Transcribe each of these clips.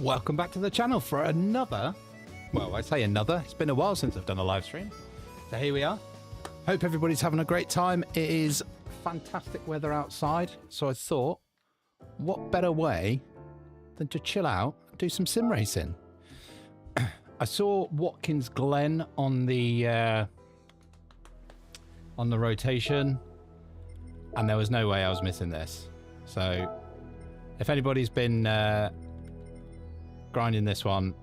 Welcome back to the channel for another, well, I say another, it's been a while since I've done a live stream. So here we are. Hope everybody's having a great time. It is fantastic weather outside. So I thought, what better way than to chill out and do some sim racing? I saw Watkins Glen on the rotation, and there was no way I was missing this. So if anybody's been grinding this one,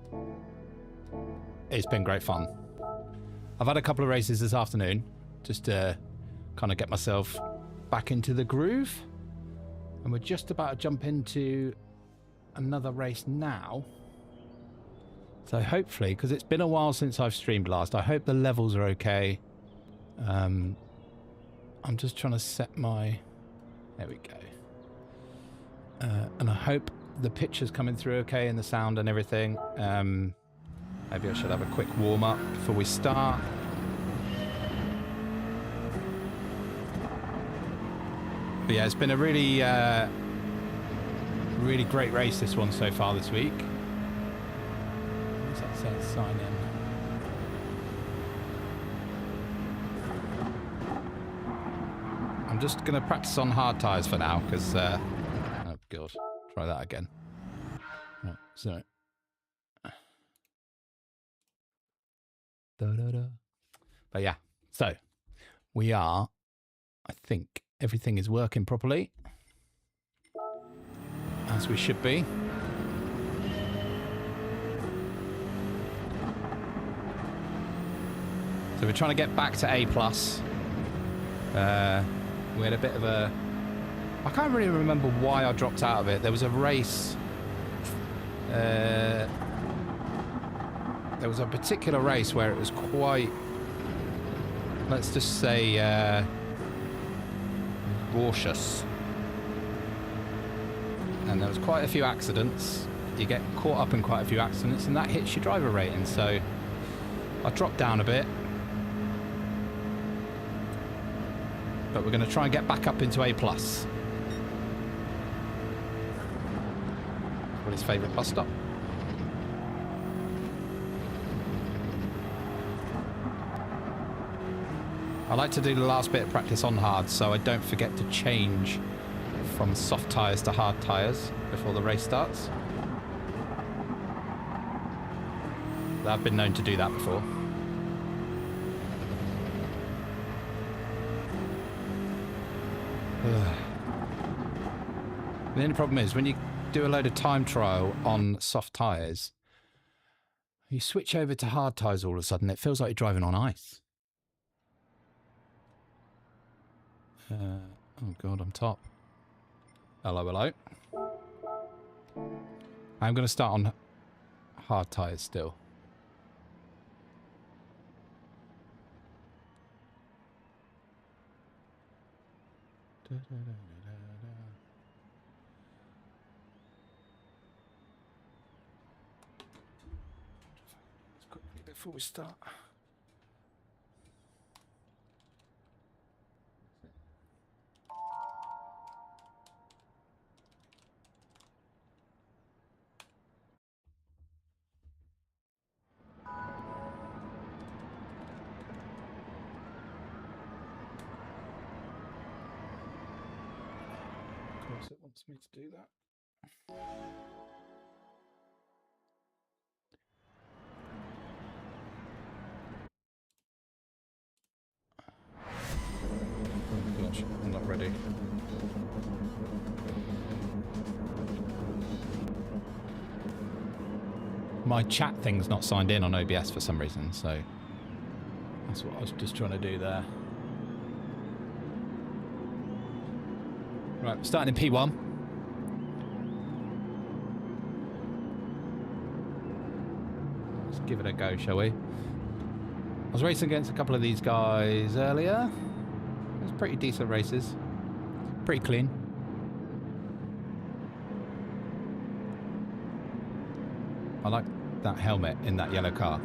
it's been great fun. I've had a couple of races this afternoon just to kind of get myself back into the groove, and we're just about to jump into another race now. So hopefully, because it's been a while since I've streamed last, I hope the levels are okay. I'm just trying to set my, there we go, and I hope the picture's coming through okay and the sound and everything. Maybe I should have a quick warm-up before we start. But yeah, it's been a really really great race, this one so far this week. What's that say? Sign in. I'm just going to practice on hard tyres for now because, oh god, try that again. Right, so. But yeah, so we are, I think everything is working properly, as we should be. So we're trying to get back to A+. We had a bit of a, I can't really remember why I dropped out of it. There was a race, there was a particular race where it was quite, let's just say, cautious. And there was quite a few accidents. You get caught up in quite a few accidents, and that hits your driver rating. So I dropped down a bit. But we're going to try and get back up into A+. What his favourite bus stop. I like to do the last bit of practice on hard so I don't forget to change from soft tyres to hard tyres before the race starts. I've been known to do that before. The only problem is when you do a load of time trial on soft tyres, you switch over to hard tyres all of a sudden, it feels like you're driving on ice. Oh god, I'm top. Hello, hello. I'm going to start on hard tyres still. Let's quickly before we start. It wants me to do that. Oh gosh, I'm not ready. My chat thing's not signed in on OBS for some reason, so that's what I was just trying to do there. Right, starting in P1. Let's give it a go, shall we? I was racing against a couple of these guys earlier. It was pretty decent races. Pretty clean. I like that helmet in that yellow car.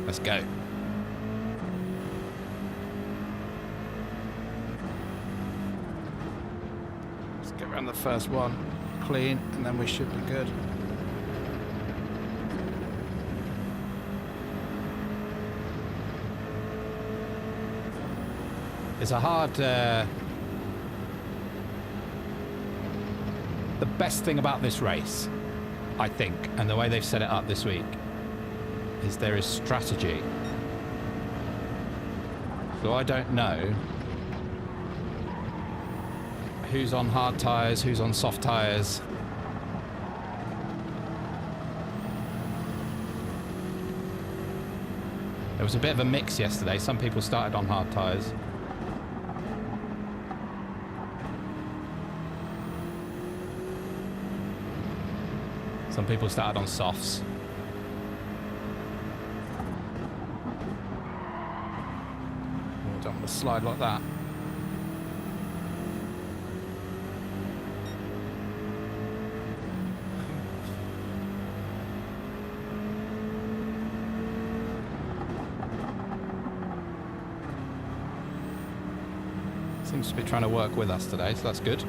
Let's go. first one clean, and then we should be good. It's a hard... the best thing about this race, I think, and the way they've set it up this week, is there is strategy. So I don't know who's on hard tyres, who's on soft tyres. There was a bit of a mix yesterday. Some people started on hard tyres. Some people started on softs. Oh, don't want to slide like that. Seems to be trying to work with us today, so that's good.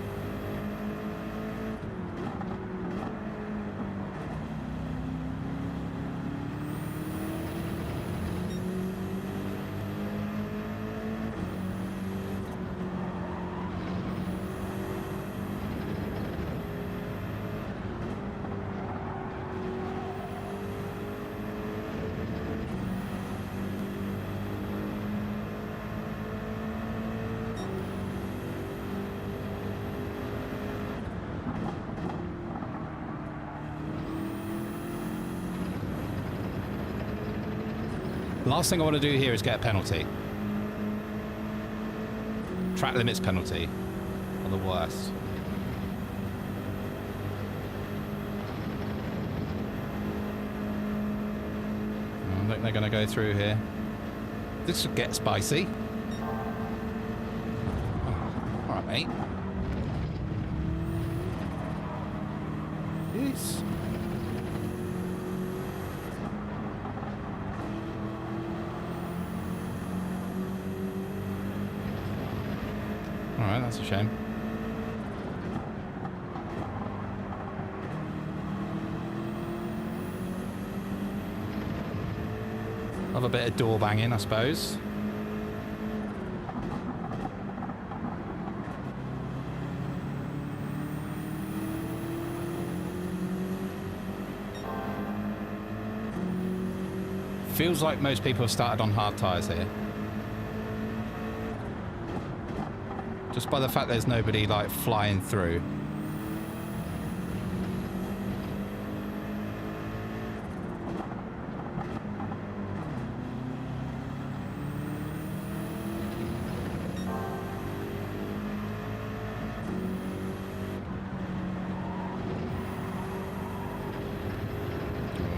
Last thing I want to do here is get a penalty. Track limits penalty are the worst. I think they're going to go through here. This should get spicy. All right, mate. Yes. Alright, that's a shame. Have a bit of door banging, I suppose. Feels like most people have started on hard tyres here. Just by the fact there's nobody like flying through.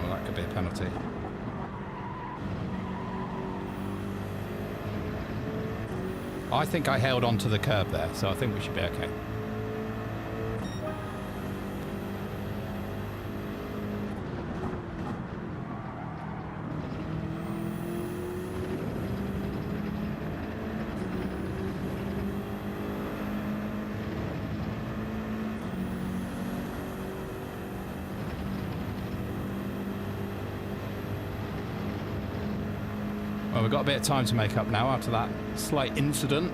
Oh, that could be a penalty. I think I held on to the curb there, so I think we should be okay. Well, we've got a bit of time to make up now after that slight incident.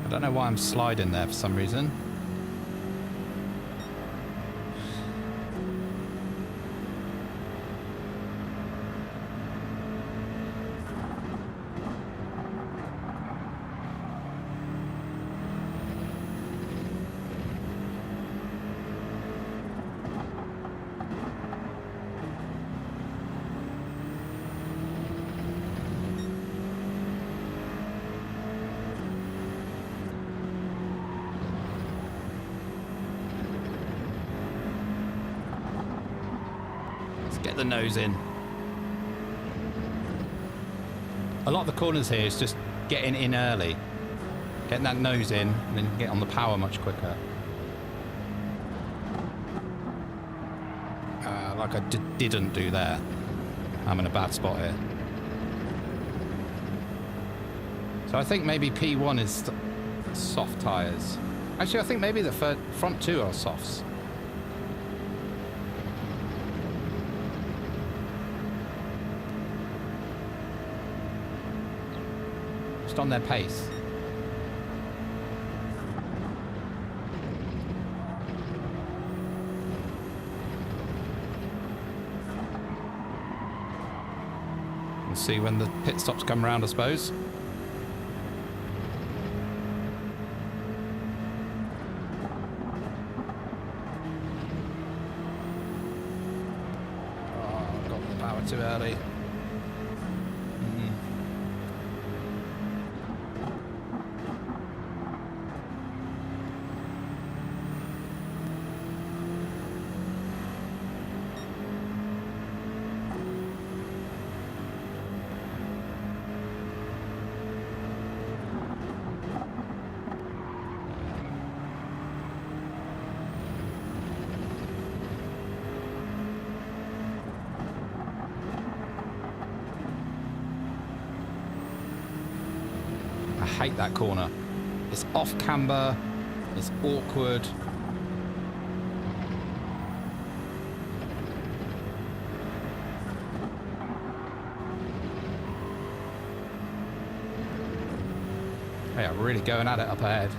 I don't know why I'm sliding there for some reason. get the nose in. A lot of the corners here is just getting in early. Getting that nose in, and then get on the power much quicker. Like I didn't do there. I'm in a bad spot here. So I think maybe P1 is soft tyres. Actually, I think maybe the front two are softs. Just on their pace. We'll see when the pit stops come around, I suppose. Too early. I hate that corner. It's off camber. It's awkward. They are really going at it up ahead.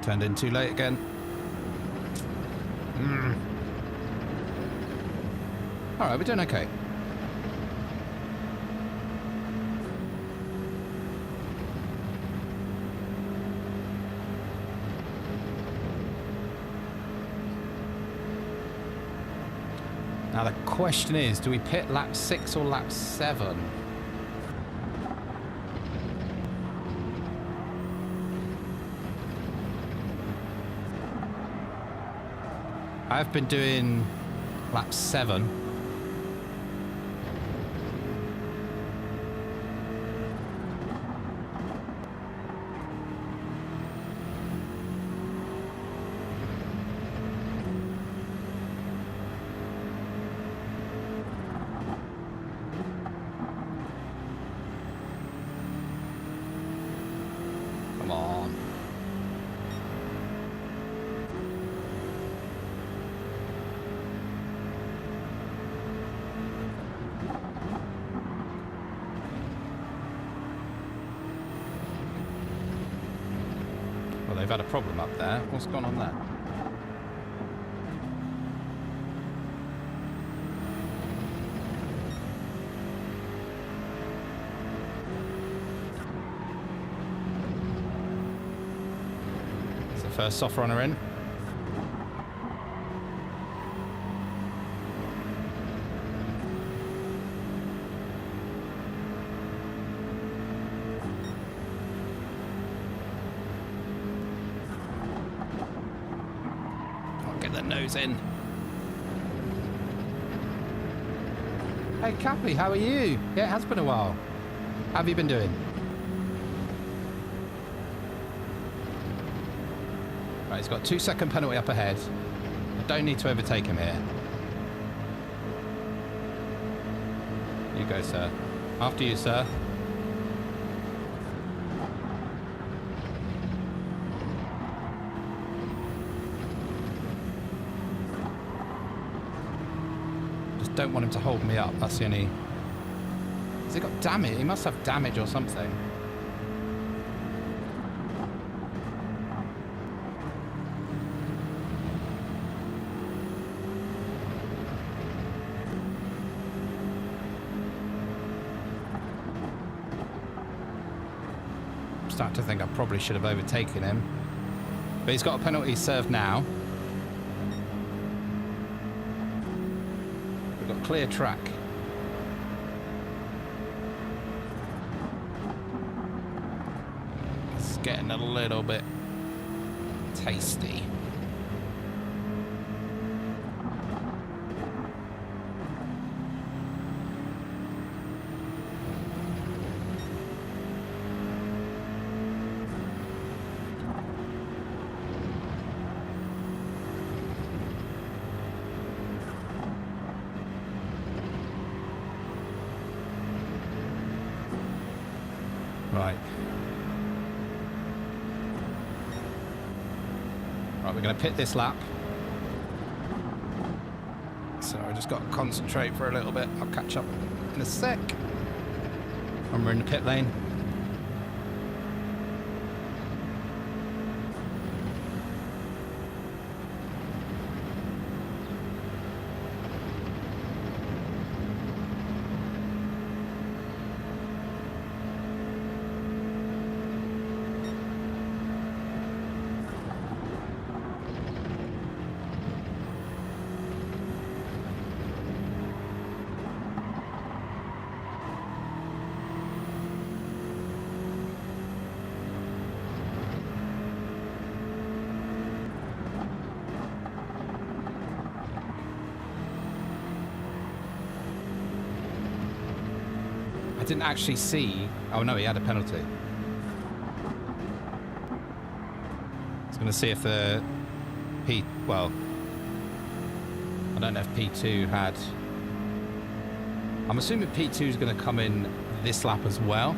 Turned in too late again. Alright, we're doing okay. Now the question is, do we pit lap 6 or lap 7? I've been doing lap 7. Come on. Well, they've had a problem up there. What's gone on there? It's the first soft runner in. Get the nose in. Hey Cappy, how are you? Yeah, it has been a while. How have you been doing? Right, he's got a 2-second penalty up ahead. I don't need to overtake him here. You go, sir. After you, sir. Don't want him to hold me up. That's the only... Has he got damage? He must have damage or something. I'm starting to think I probably should have overtaken him. But he's got a penalty served now. Clear track. getting a little bit tasty. Right. Right, we're going to pit this lap. So I just got to concentrate for a little bit. I'll catch up in a sec. And we're in the pit lane. I didn't actually see... Oh no, he had a penalty. I was going to see if the well, I don't know if P2 had... I'm assuming P2 is going to come in this lap as well.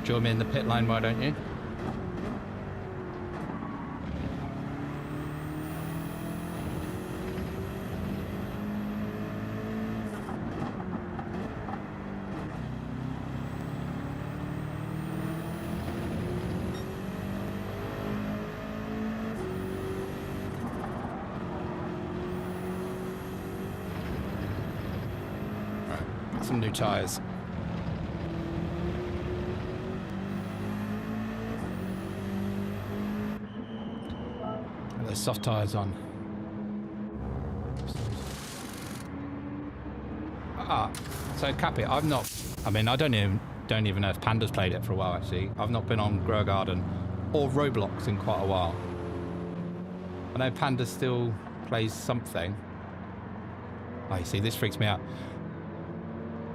Join me in the pit line, why don't you? Some new tyres. There's soft tyres on. So Cappy, I've not. I mean, I don't even know if Panda's played it for a while. Actually, I've not been on Grow Garden or Roblox in quite a while. I know Panda still plays something. Oh, you see, this freaks me out.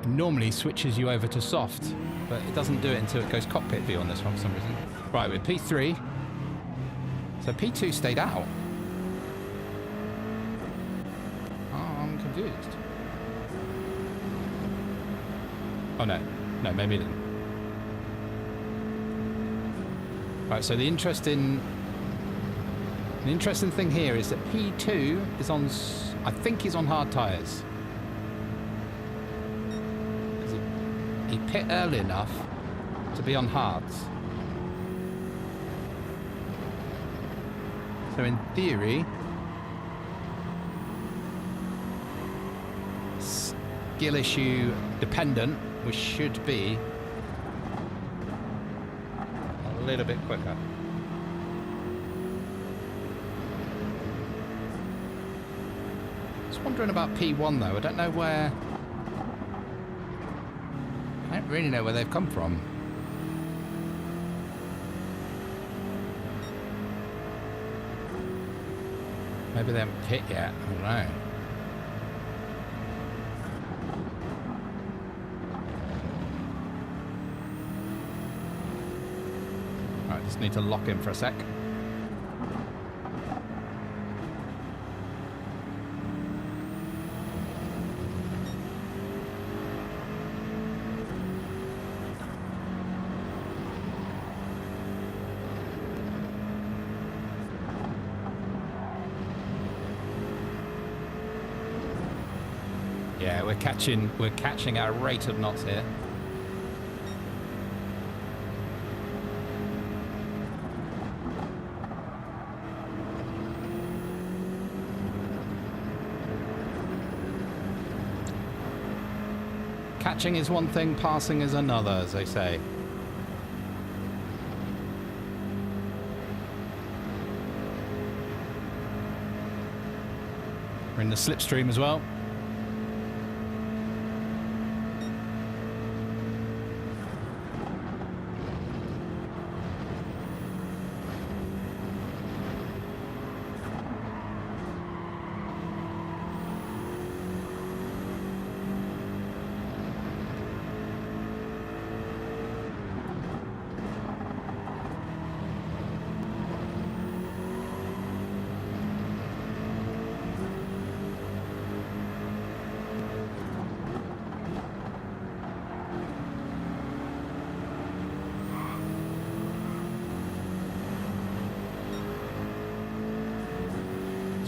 Normally switches you over to soft, but it doesn't do it until it goes cockpit view on this one for some reason. Right, with P3. So P2 stayed out. Oh, I'm confused. Oh no, maybe it didn't. Right, so the interesting thing here is that P2 is on, I think he's on hard tyres. He pit early enough to be on hards. So in theory, skill issue dependent, we should be a little bit quicker. Just wondering about P1 though. I don't know where. I don't really know where they've come from. Maybe they haven't pit yet. I don't know. Alright, just need to lock in for a sec. Yeah, we're catching our rate of knots here. Catching is one thing, passing is another, as they say. We're in the slipstream as well.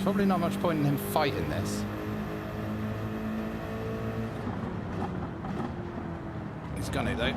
probably not much point in him fighting this. He's got it though.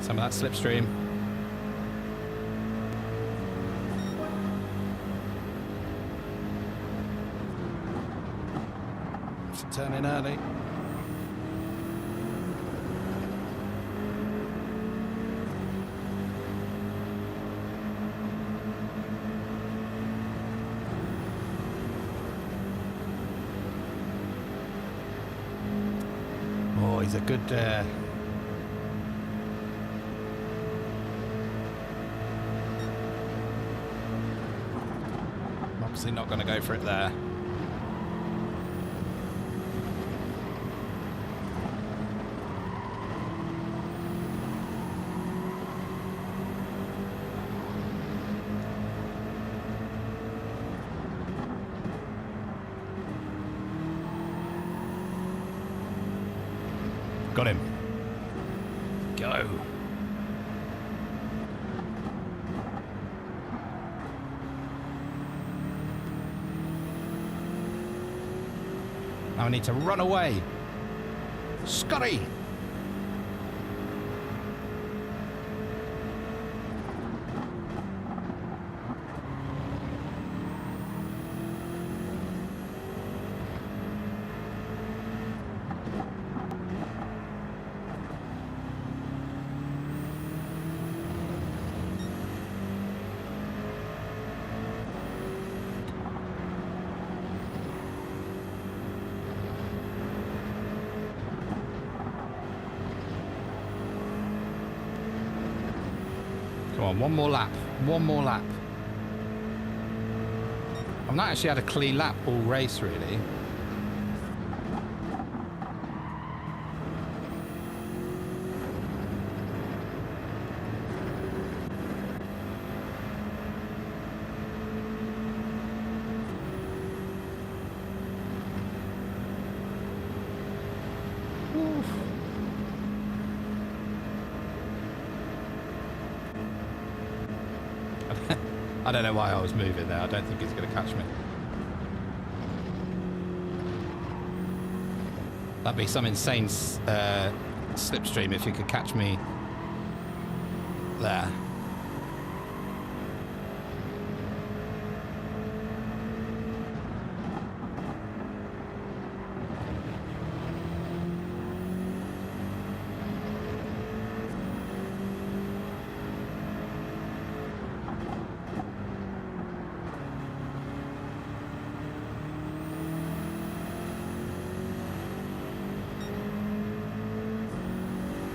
Some of that slipstream. Turn in early. Oh, he's a good obviously not going to go for it there. Got him. Go. Now I need to run away. Scotty! Come on, one more lap. One more lap. I've not actually had a clean lap all race, really. I don't know why I was moving there. I don't think he's going to catch me. That'd be some insane slipstream if you could catch me there.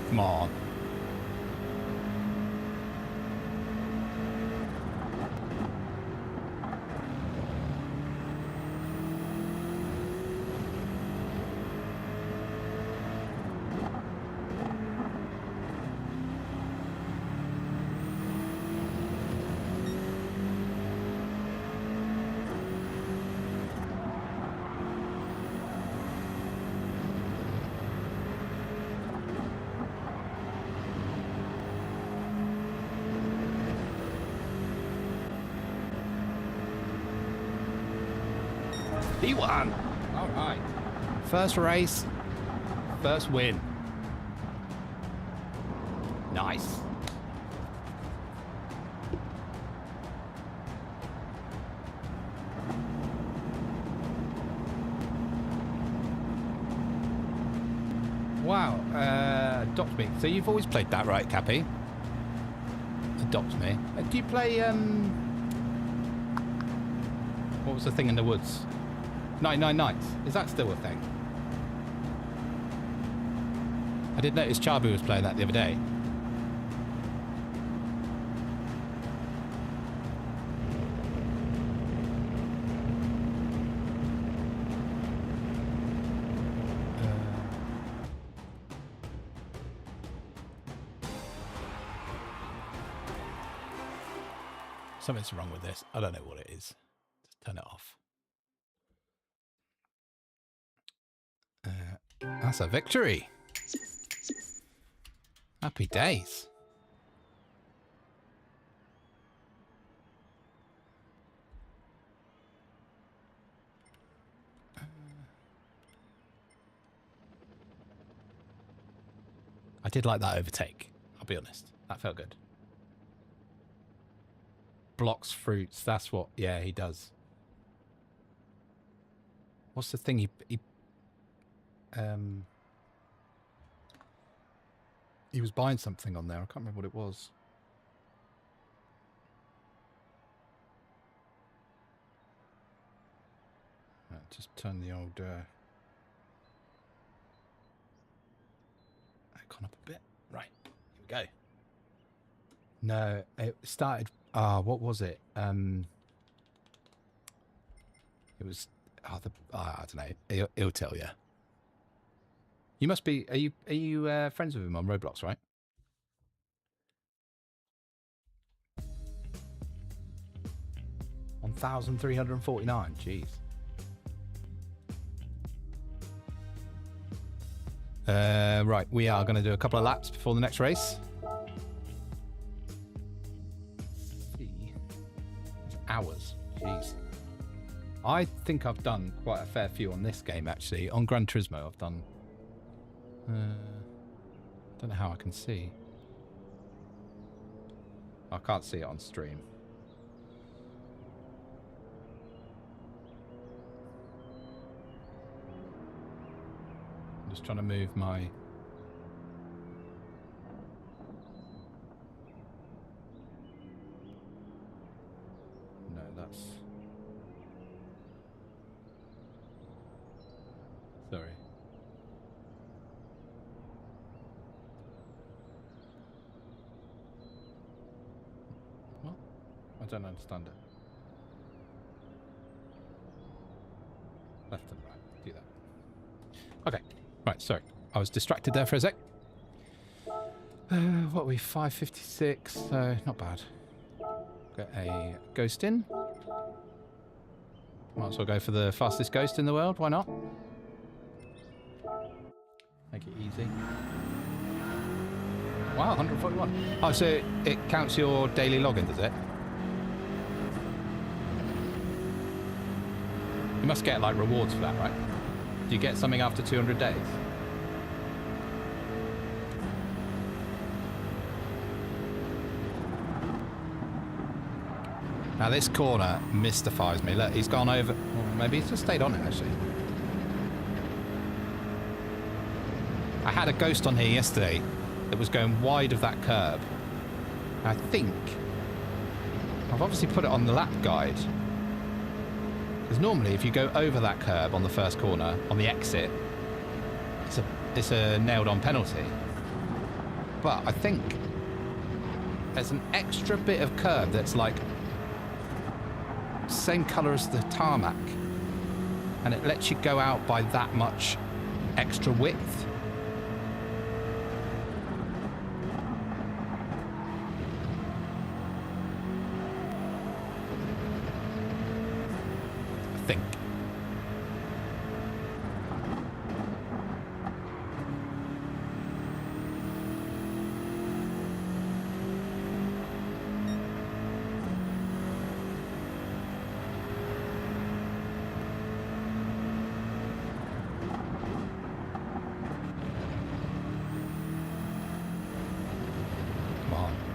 Come on. He won. All right. First race, first win. Nice. Wow. Adopt me. So you've always played that, right, Cappy? Adopt me. Do you play? What was the thing in the woods? 99 Nights. Is that still a thing? I did notice Chabu was playing that the other day. Something's wrong with this. I don't know what it is. Just turn it off. That's a victory. Happy days. I did like that overtake. I'll be honest. That felt good. Blocks fruits. That's what. Yeah, he does. What's the thing he was buying something on there. I can't remember what it was. Right, just turn the old icon up a bit. Right, here we go. No, it started. What was it? It was. I don't know. He'll tell you. You must be. Are you friends with him on Roblox, right? $1,349. Jeez. Right, we are going to do a couple of laps before the next race. Hours. Jeez. I think I've done quite a fair few on this game, actually. On Gran Turismo, I've done... don't know how I can see. I can't see it on stream. I'm just trying to move my... No, that's... Sorry. What? I don't understand it. Left and right. Do that. Okay. Right, sorry. I was distracted there for a sec. What are we? 5:56. So not bad. Get a ghost in. Might as well go for the fastest ghost in the world. Why not? Make it easy. Wow, 141. Oh, so it counts your daily login, does it? You must get like rewards for that, right? Do you get something after 200 days? Now this corner mystifies me. Look, he's gone over... Well, maybe he's just stayed on it, actually. I had a ghost on here yesterday that was going wide of that curb. I think... I've obviously put it on the lap guide. Because normally if you go over that curb on the first corner, on the exit, it's a nailed-on penalty. But I think there's an extra bit of curb that's like same colour as the tarmac, and it lets you go out by that much extra width. I think.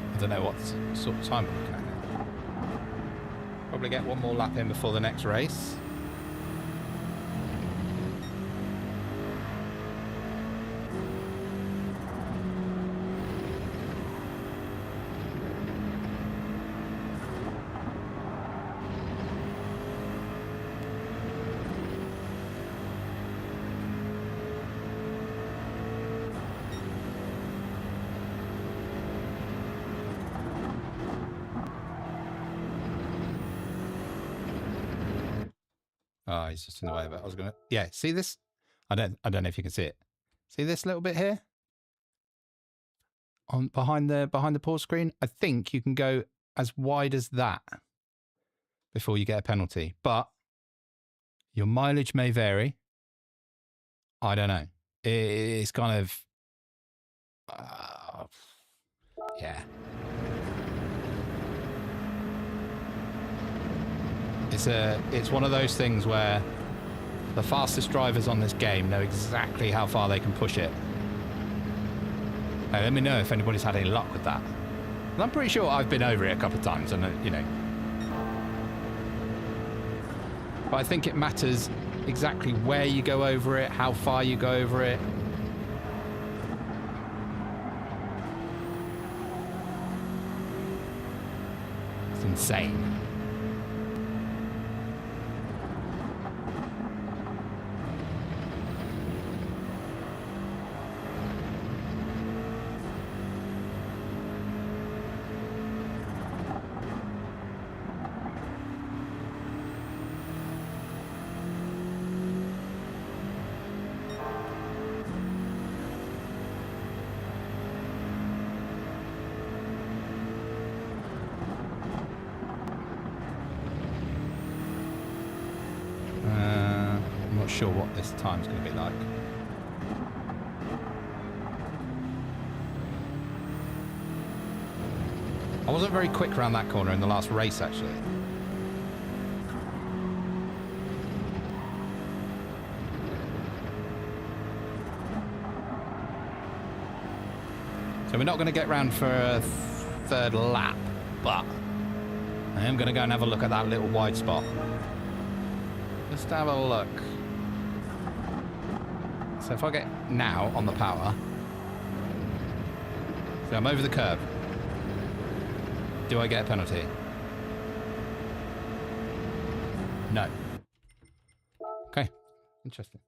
I don't know what sort of time we're looking at now. Probably get one more lap in before the next race. Oh, he's just in the way of it. I was gonna, yeah. See this? I don't know if you can see it. See this little bit here? On behind the pause screen. I think you can go as wide as that. before you get a penalty. But your mileage may vary. I don't know. It's kind of... yeah. It's one of those things where the fastest drivers on this game know exactly how far they can push it. Now, let me know if anybody's had any luck with that. And I'm pretty sure I've been over it a couple of times, and you know. But I think it matters exactly where you go over it, how far you go over it. It's insane. Not sure what this time's going to be like. I wasn't very quick around that corner in the last race, actually. So we're not going to get round for a third lap, but I am going to go and have a look at that little wide spot. Just have a look. So if I get now on the power, so I'm over the curb. Do I get a penalty? No. Okay, interesting.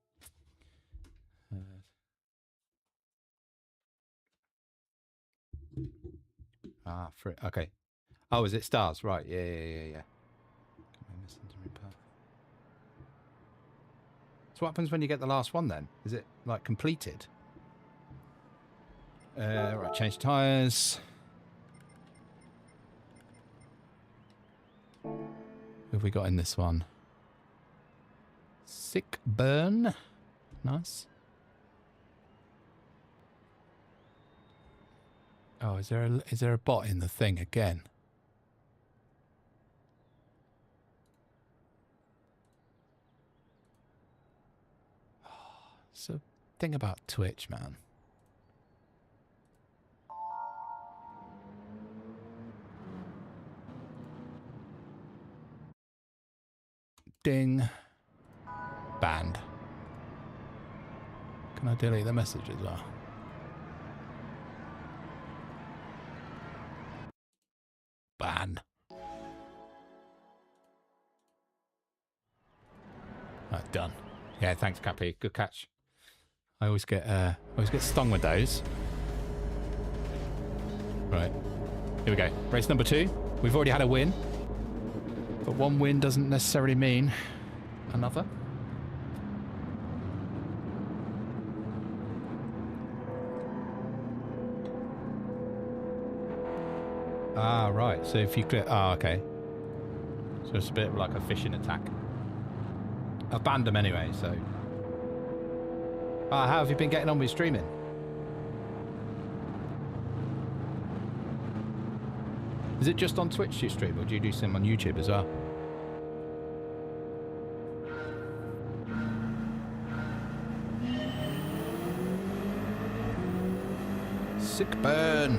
Okay. Oh, is it stars? Right. Yeah. So what happens when you get the last one then? Is it like completed? Right, change tyres. Who have we got in this one? Sick burn. Nice. Oh, is there a bot in the thing again? So, thing about Twitch, man. Ding. Banned. Can I delete the message as well? Ban. Right, done. Yeah, thanks, Cappy. Good catch. I always get stung with those. Right. Here we go. Race number 2. We've already had a win. But one win doesn't necessarily mean another. Ah, right. So if you click... Ah, okay. So it's a bit like a fishing attack. I've banned them anyway, so... Ah, how have you been getting on with streaming? Is it just on Twitch you stream, or do you do some on YouTube as well? Sick burn.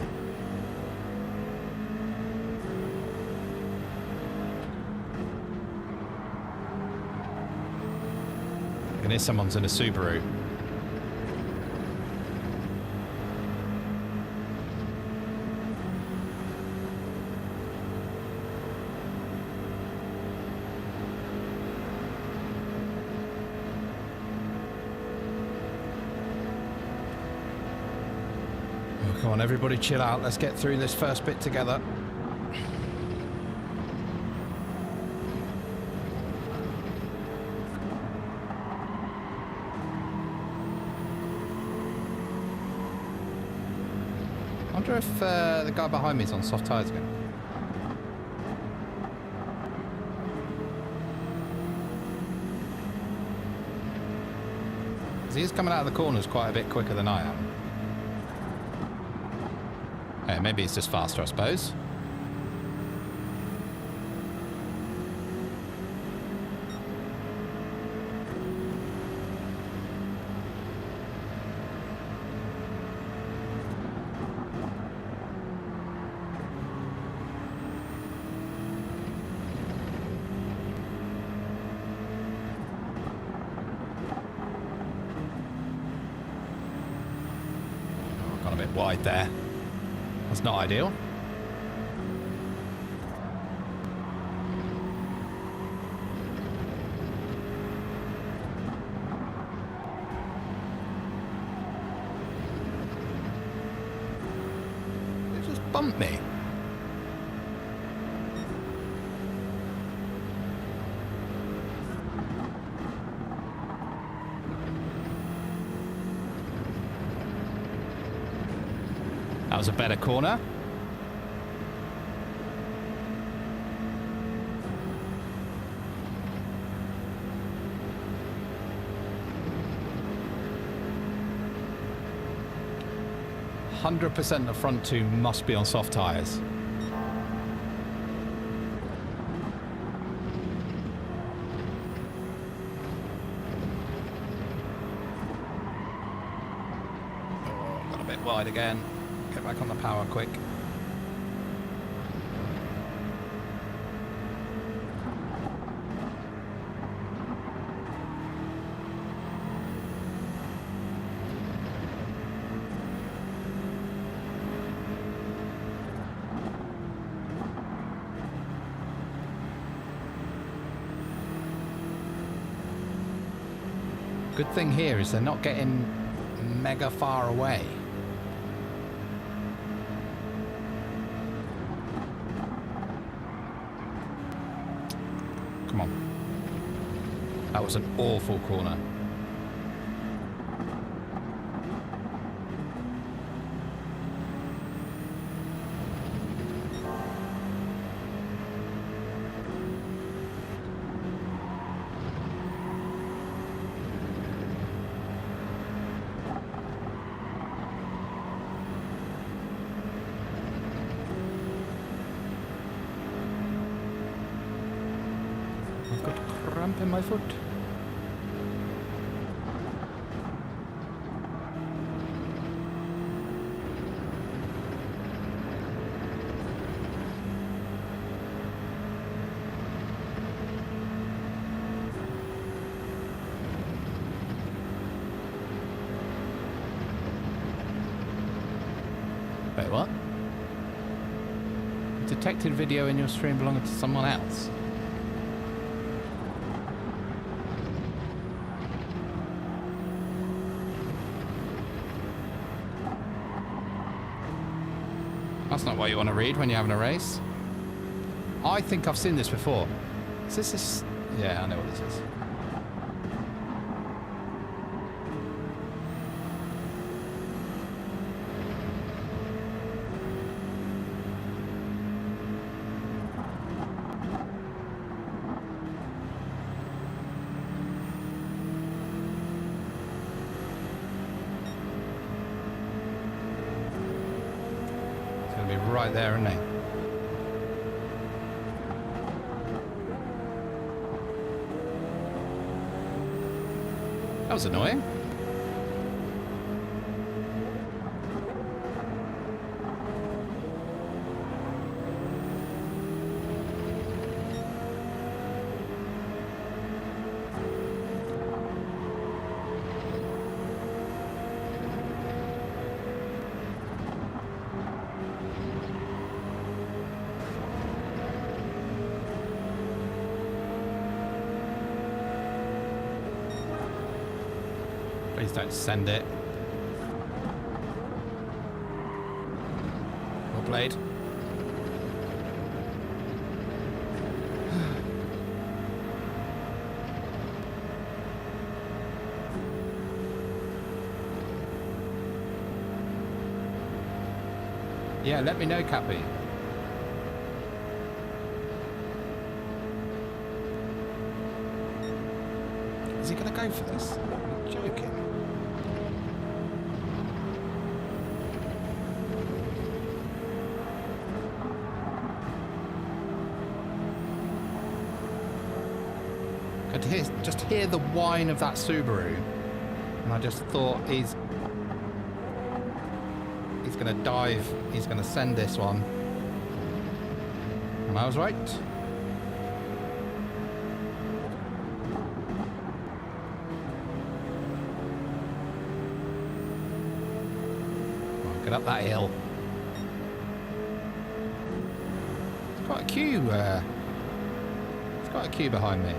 I can hear someone's in a Subaru. Come on, everybody chill out. Let's get through this first bit together. I wonder if the guy behind me is on soft tyres again. He is coming out of the corners quite a bit quicker than I am. Hey, maybe it's just faster, I suppose. Got a bit wide there. That's not ideal. It just bumped me. That was a better corner. The front two must be on soft tyres. Oh, got a bit wide again. Get back on the power quick. Good thing here is they're not getting mega far away. Come on. That was an awful corner. I've got a cramp in my foot. Wait, what? Detected video in your stream belonging to someone else? That's not what you want to read when you're having a race. I think I've seen this before. Is this this? Yeah, I know what this is. Right there, isn't he? That was annoying. Please don't send it. Well played. Yeah, let me know, Cappy. Is he going to go for this? Are you joking? could just hear the whine of that Subaru, and I just thought he's going to dive. He's going to send this one, and I was right. Get up that hill. It's got a queue. It's got a queue behind me.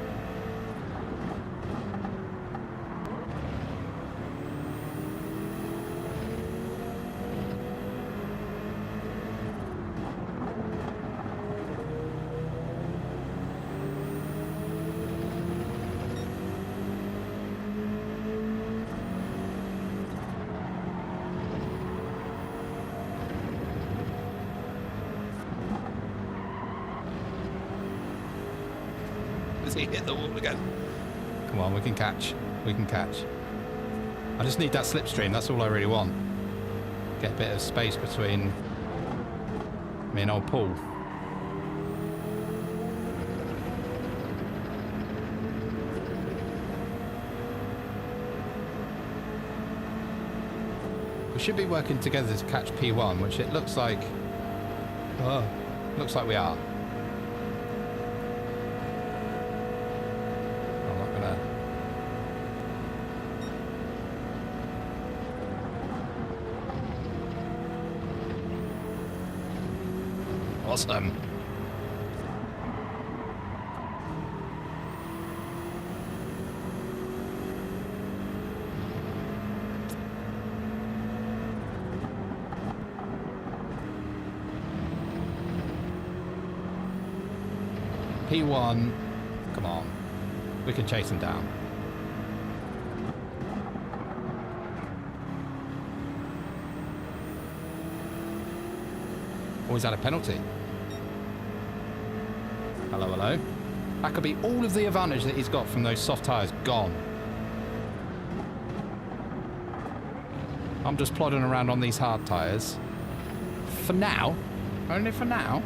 He hit the wall again. Come on, we can catch. We can catch. I just need that slipstream. That's all I really want. Get a bit of space between me and old Paul. We should be working together to catch P1, which it looks like. Oh, looks like we are. Awesome. P1, come on. We can chase him down. Always had a penalty. Hello, hello. That could be all of the advantage that he's got from those soft tyres gone. I'm just plodding around on these hard tyres. For now. Only for now.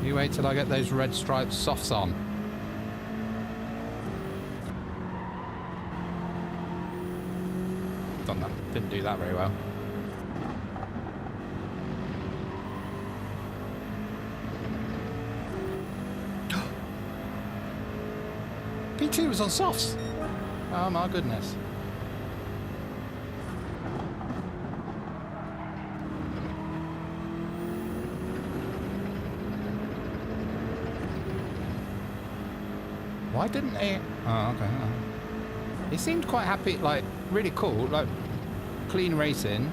You wait till I get those red striped softs on. Done that. Didn't do that very well. P2 was on softs. Oh my goodness. Why didn't he? Oh, okay. He seemed quite happy, like, really cool, like, clean racing.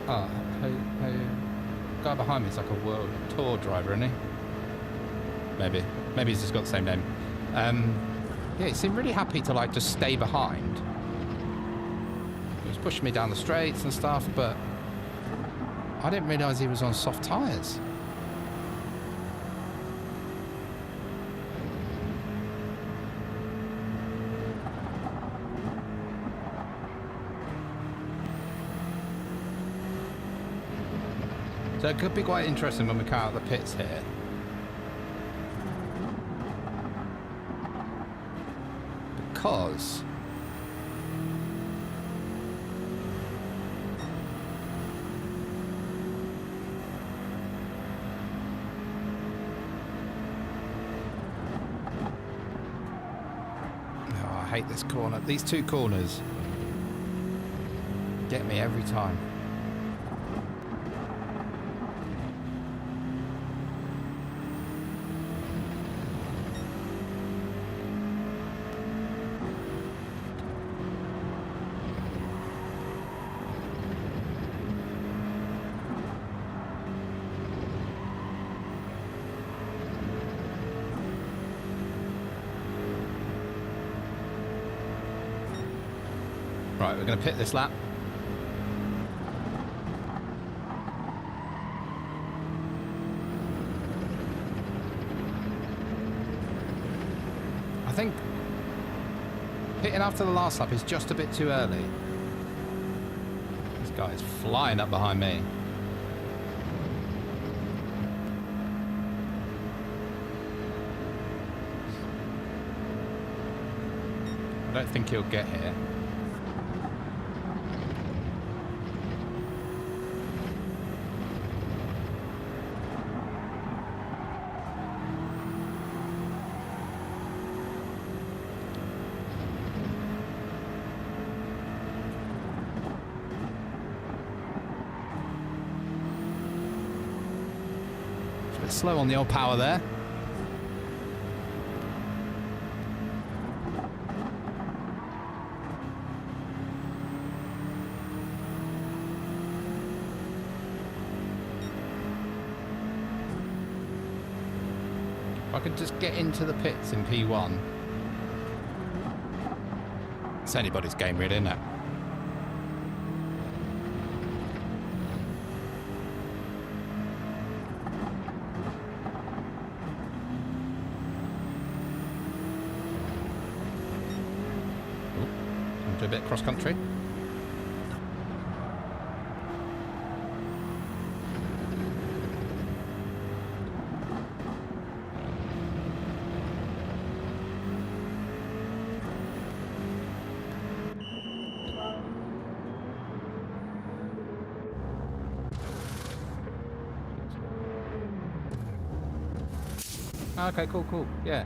Oh, guy behind me is like a world tour driver, isn't he? Maybe he's just got the same name. Yeah, he seemed really happy to, like, just stay behind. He was pushing me down the straights and stuff, but I didn't realise he was on soft tyres. So it could be quite interesting when we come out of the pits here. Because oh, I hate this corner. These two corners get me every time. Right, we're going to pit this lap. I think pitting after the last lap is just a bit too early. This guy is flying up behind me. don't think he'll get here. It's a bit slow on the old power there. I could just get into the pits in P1. It's anybody's game, really, isn't it? Ooh, do a bit cross country. Okay, cool. Yeah.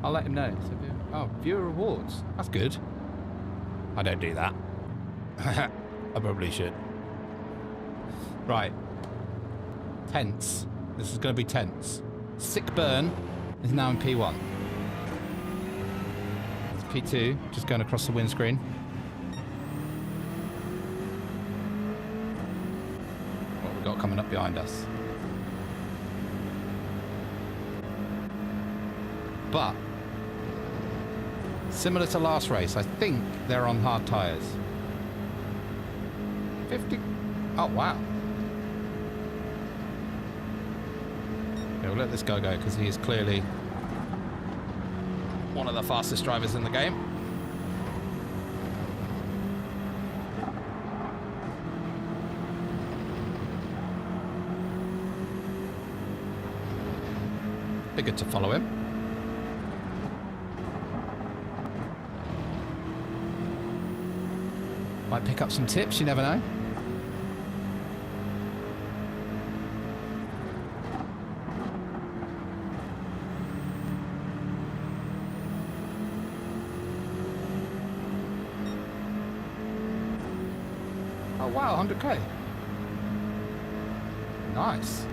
I'll let him know. So, oh, viewer rewards. That's good. I don't do that. I probably should. Right. Tense. This is going to be tense. Sick Burn is now in P1. It's P2, just going across the windscreen. What have we got coming up behind us? But, similar to last race, I think they're on hard tyres. 50... Oh, wow. Yeah, we'll let this guy go, because he is clearly one of the fastest drivers in the game. Be good to follow him. Might pick up some tips, you never know. Oh wow, 100k. Nice.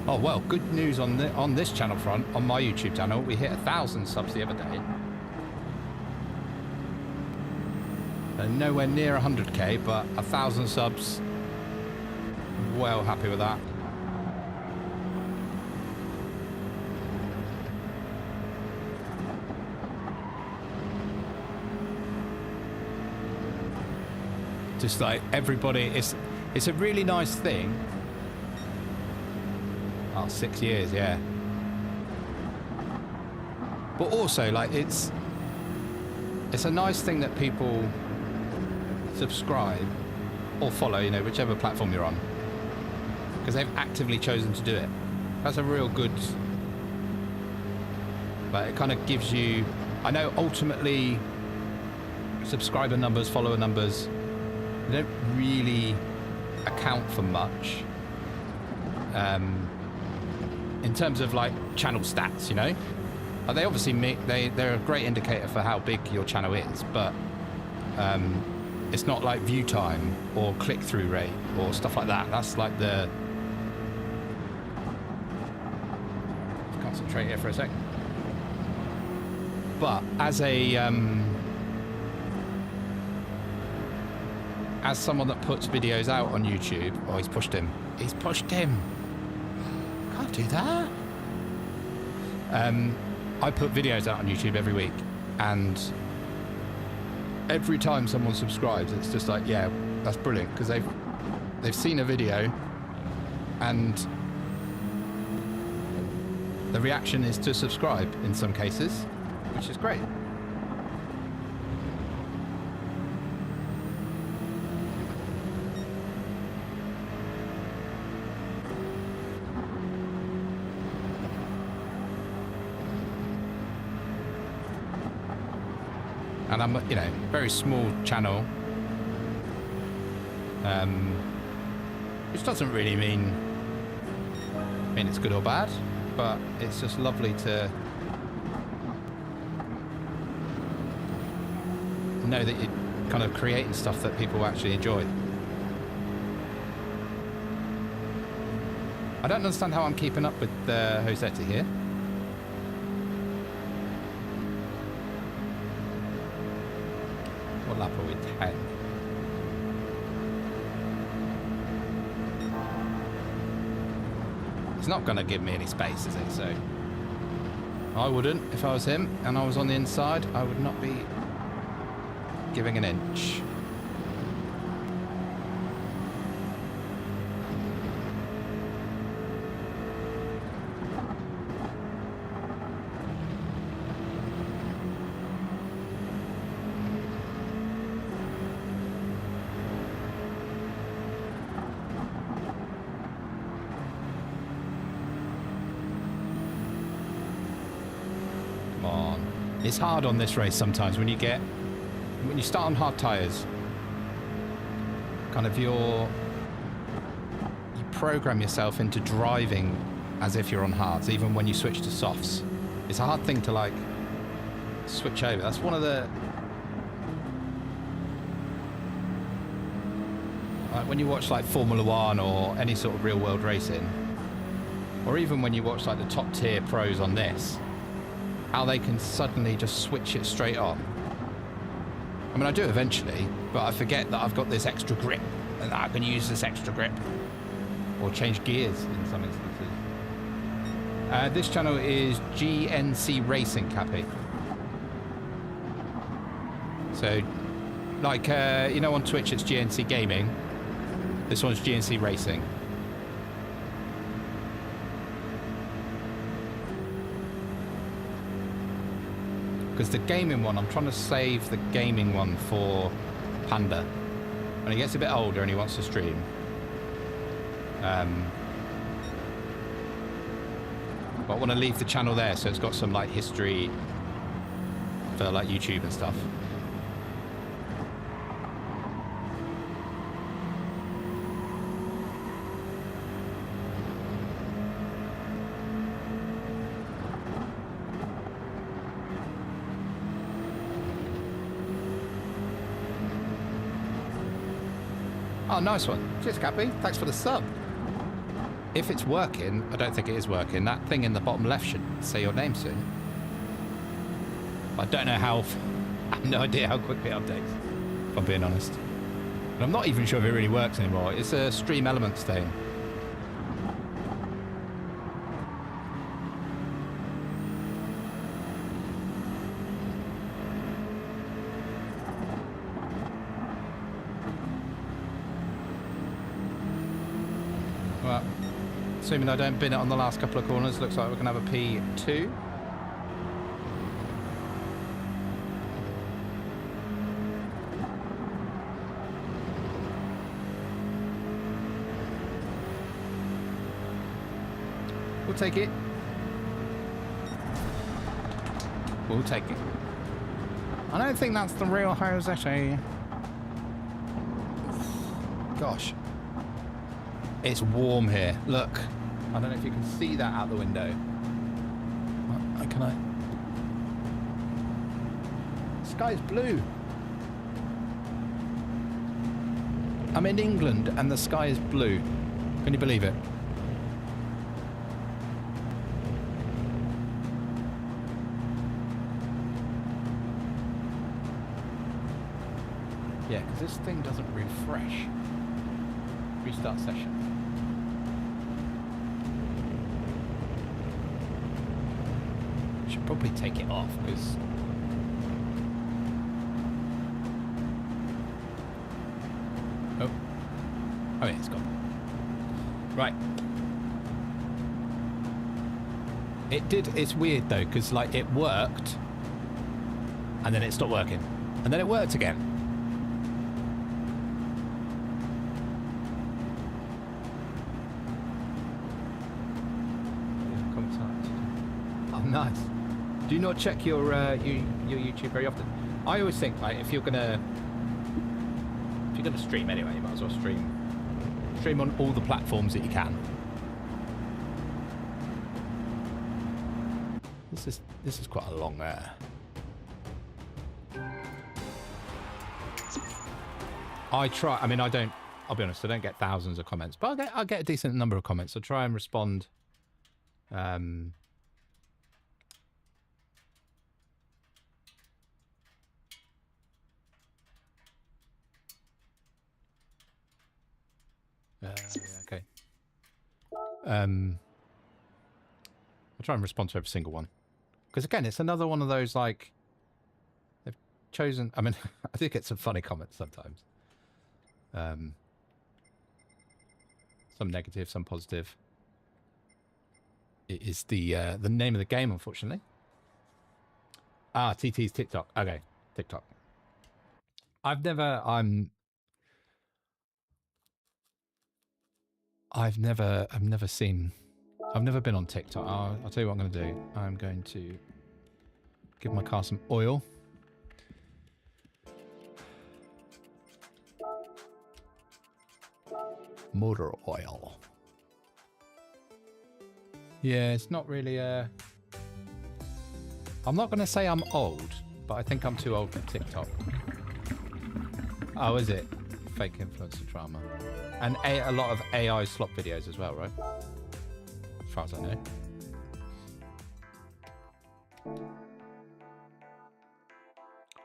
Oh well, good news on this channel front, on my YouTube channel. We hit 1,000 subs the other day. Nowhere near 100k, but 1,000 subs. Well happy with that. Just like everybody, it's a really nice thing. Oh, 6 years, yeah. But also, like, it's a nice thing that people subscribe or follow, you know, whichever platform you're on, because they've actively chosen to do it. That's a real good, but it kind of gives you, I know ultimately subscriber numbers, follower numbers, they don't really account for much. In terms of like channel stats, you know, they obviously they're a great indicator for how big your channel is, but it's not like view time or click-through rate or stuff like that. That's like the... Concentrate here for a sec. But as a as someone that puts videos out on YouTube, oh, he's pushed him. Can't do that. I put videos out on YouTube every week, and every time someone subscribes, it's just like, yeah, that's brilliant, because they've seen a video, and the reaction is to subscribe in some cases, which is great. And I'm, you know, very small channel. Which doesn't really mean it's good or bad, but it's just lovely to know that you're kind of creating stuff that people actually enjoy. I don't understand how I'm keeping up with Rossetti here. What lap are we? 10. He's not going to give me any space, is he? So I wouldn't if I was him and I was on the inside. I would not be giving an inch. It's hard on this race sometimes when you start on hard tyres. Kind of you program yourself into driving as if you're on hards, even when you switch to softs. It's a hard thing to like switch over. That's one of the when you watch like Formula One or any sort of real world racing, or even when you watch like the top tier pros on this, how they can suddenly just switch it straight on. I mean, I do eventually, but I forget that I've got this extra grip and that I can use this extra grip or change gears in some instances. This channel is GNC Racing, Cappy. So, like, you know, on Twitch it's GNC Gaming. This one's GNC Racing. Because the gaming one, I'm trying to save the gaming one for Panda. When he gets a bit older and he wants to stream. But I want to leave the channel there so it's got some like history for like YouTube and stuff. Oh, nice one. Cheers, Cappy. Thanks for the sub. If it's working, I don't think it is working. That thing in the bottom left should say your name soon. I don't know how... I have no idea how quickly it updates, if I'm being honest. And I'm not even sure if it really works anymore. It's a Stream Elements thing. Well, assuming I don't bin it on the last couple of corners, looks like we're going to have a P2. We'll take it. We'll take it. I don't think that's the real Rossetti. Gosh. It's warm here. Look. I don't know if you can see that out the window. Can I? The sky's blue. I'm in England and the sky is blue. Can you believe it? Yeah, because this thing doesn't refresh. Restart session. Should probably take it off because oh yeah, it's gone. Right. It's weird though, because like it worked and then it stopped working and then it worked again. Oh, nice. Do you not check your YouTube very often? I always think, like, if you're gonna stream anyway, you might as well stream on all the platforms that you can. This is quite a long I mean, I'll be honest, I don't get thousands of comments, but I get a decent number of comments. I'll try and respond. Okay. I'll try and respond to every single one. Because again, it's another one of those, like, they've chosen, I mean, I do get some funny comments sometimes. Some negative, some positive. It is the name of the game, unfortunately. Ah, TT's TikTok. Okay, TikTok. I've never been on TikTok. I'll tell you what I'm going to do. I'm going to give my car some oil. Motor oil. Yeah, it's not really I'm not going to say I'm old, but I think I'm too old for TikTok. Oh, is it? Fake influencer drama. And a lot of AI slop videos as well, right? As far as I know.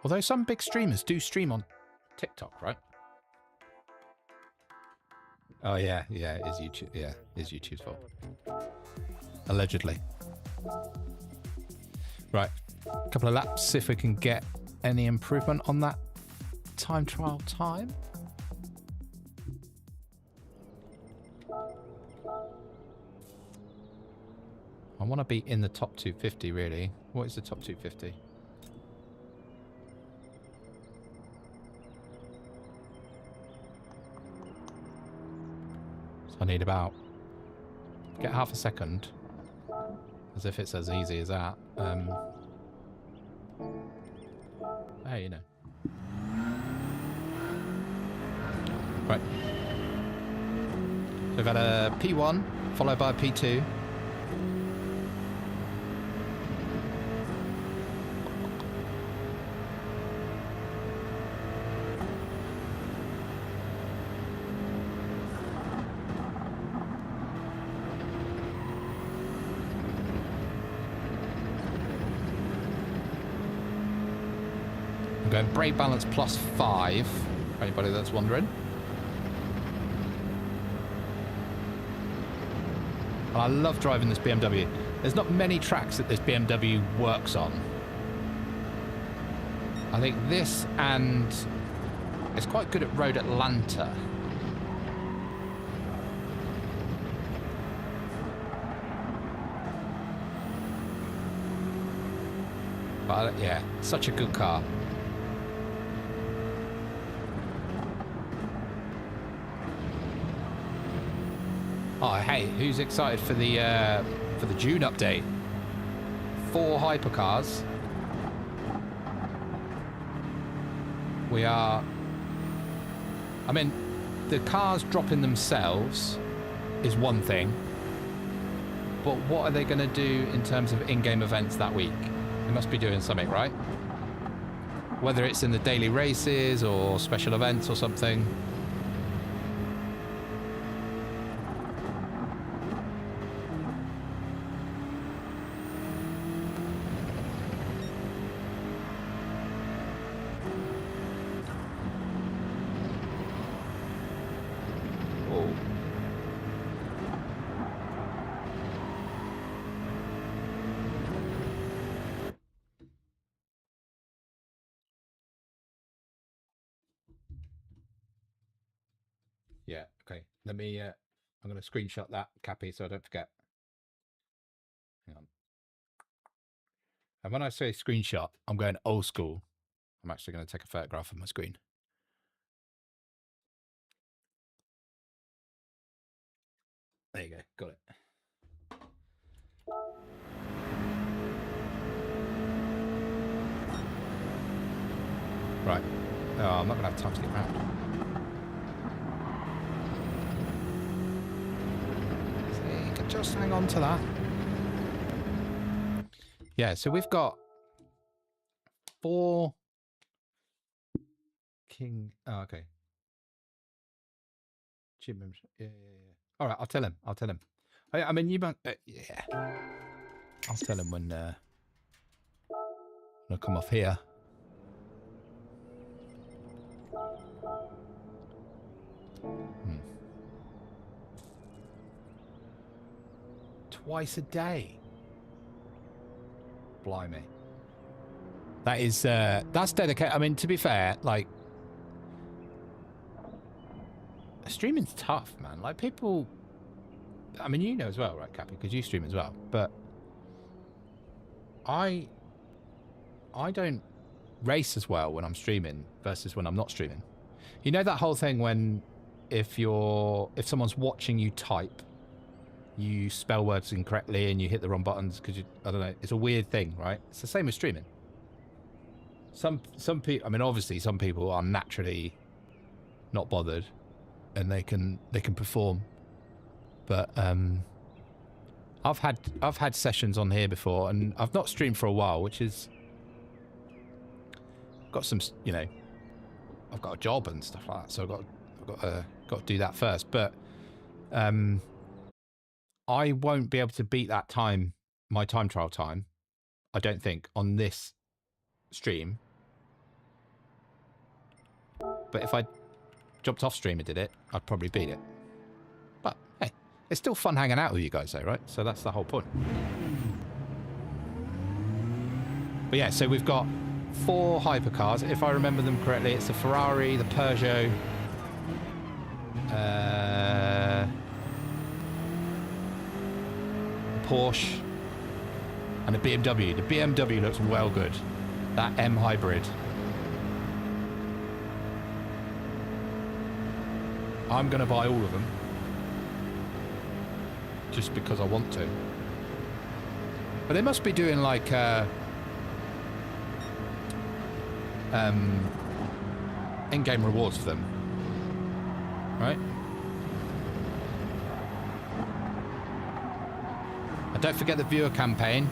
Although some big streamers do stream on TikTok, right? Oh, yeah, it is YouTube. Yeah, it is YouTube's fault. Allegedly. Right. A couple of laps, see if we can get any improvement on that time trial time. I want to be in the top 250, really. What is the top 250? So I need about... Get half a second. As if it's as easy as that. Hey, you know. Right. So we've had a P1, followed by a P2. I'm going brake balance +5, for anybody that's wondering. And I love driving this BMW. There's not many tracks that this BMW works on. I think this, and it's quite good at Road Atlanta. But yeah, such a good car. Oh, hey, who's excited for the June update? 4 hypercars. We are... I mean, the cars dropping themselves is one thing. But what are they going to do in terms of in-game events that week? They must be doing something, right? Whether it's in the daily races or special events or something. Yeah, okay. Let me, I'm going to screenshot that, Cappy, so I don't forget. Hang on. And when I say screenshot, I'm going old school. I'm actually going to take a photograph of my screen. There you go. Got it. Right. Oh, I'm not going to have time to get around. So you can just hang on to that. Yeah, so we've got 4 King... Oh, okay. Gym membership. Yeah. All right, I'll tell him. I mean, you might... yeah. I'll tell him when I come off here. Twice a day. Blimey. That is, that's dedicated. I mean, to be fair, like, streaming's tough, man. Like, people, I mean, you know as well, right, Cappy, because you stream as well, but I don't race as well when I'm streaming versus when I'm not streaming. You know that whole thing when if someone's watching you type, you spell words incorrectly and you hit the wrong buttons because I don't know, it's a weird thing, right? It's the same as streaming. Some people, I mean, obviously some people are naturally not bothered and they can perform, but I've had sessions on here before and I've not streamed for a while, which is got some, you know, I've got a job and stuff like that, so I've got to do that first, but I won't be able to beat that time, my time trial time, I don't think, on this stream. But if I jumped off stream and did it, I'd probably beat it. But hey, it's still fun hanging out with you guys though, right? So that's the whole point. But yeah, so we've got 4 hypercars. If I remember them correctly, it's the Ferrari, the Peugeot, Porsche and a BMW. The BMW looks well good. That M hybrid. I'm going to buy all of them just because I want to. But they must be doing like in-game rewards for them, right? And don't forget the viewer campaign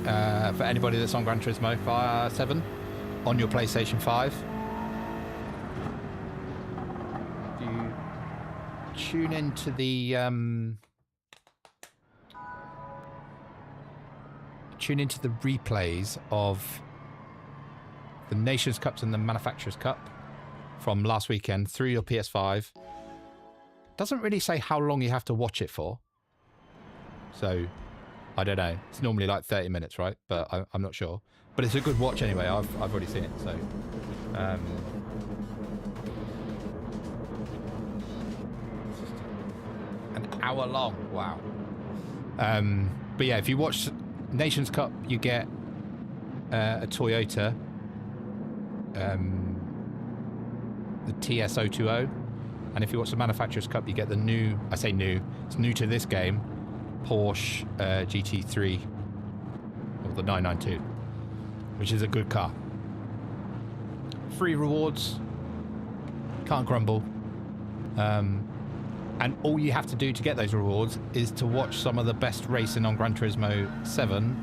for anybody that's on Gran Turismo 7 on your PlayStation 5. If you tune into the replays of the Nations Cups and the Manufacturers Cup from last weekend through your PS5, doesn't really say how long you have to watch it for. So I don't know. It's normally like 30 minutes, right? But I'm not sure. But it's a good watch anyway. I've already seen it. So, an hour long. Wow. But yeah, if you watch Nations Cup, you get a Toyota, the TS020, and if you watch the Manufacturers Cup, you get the new. I say new. It's new to this game. Porsche GT3 or the 992, which is a good car. Free rewards, can't grumble, and all you have to do to get those rewards is to watch some of the best racing on Gran Turismo 7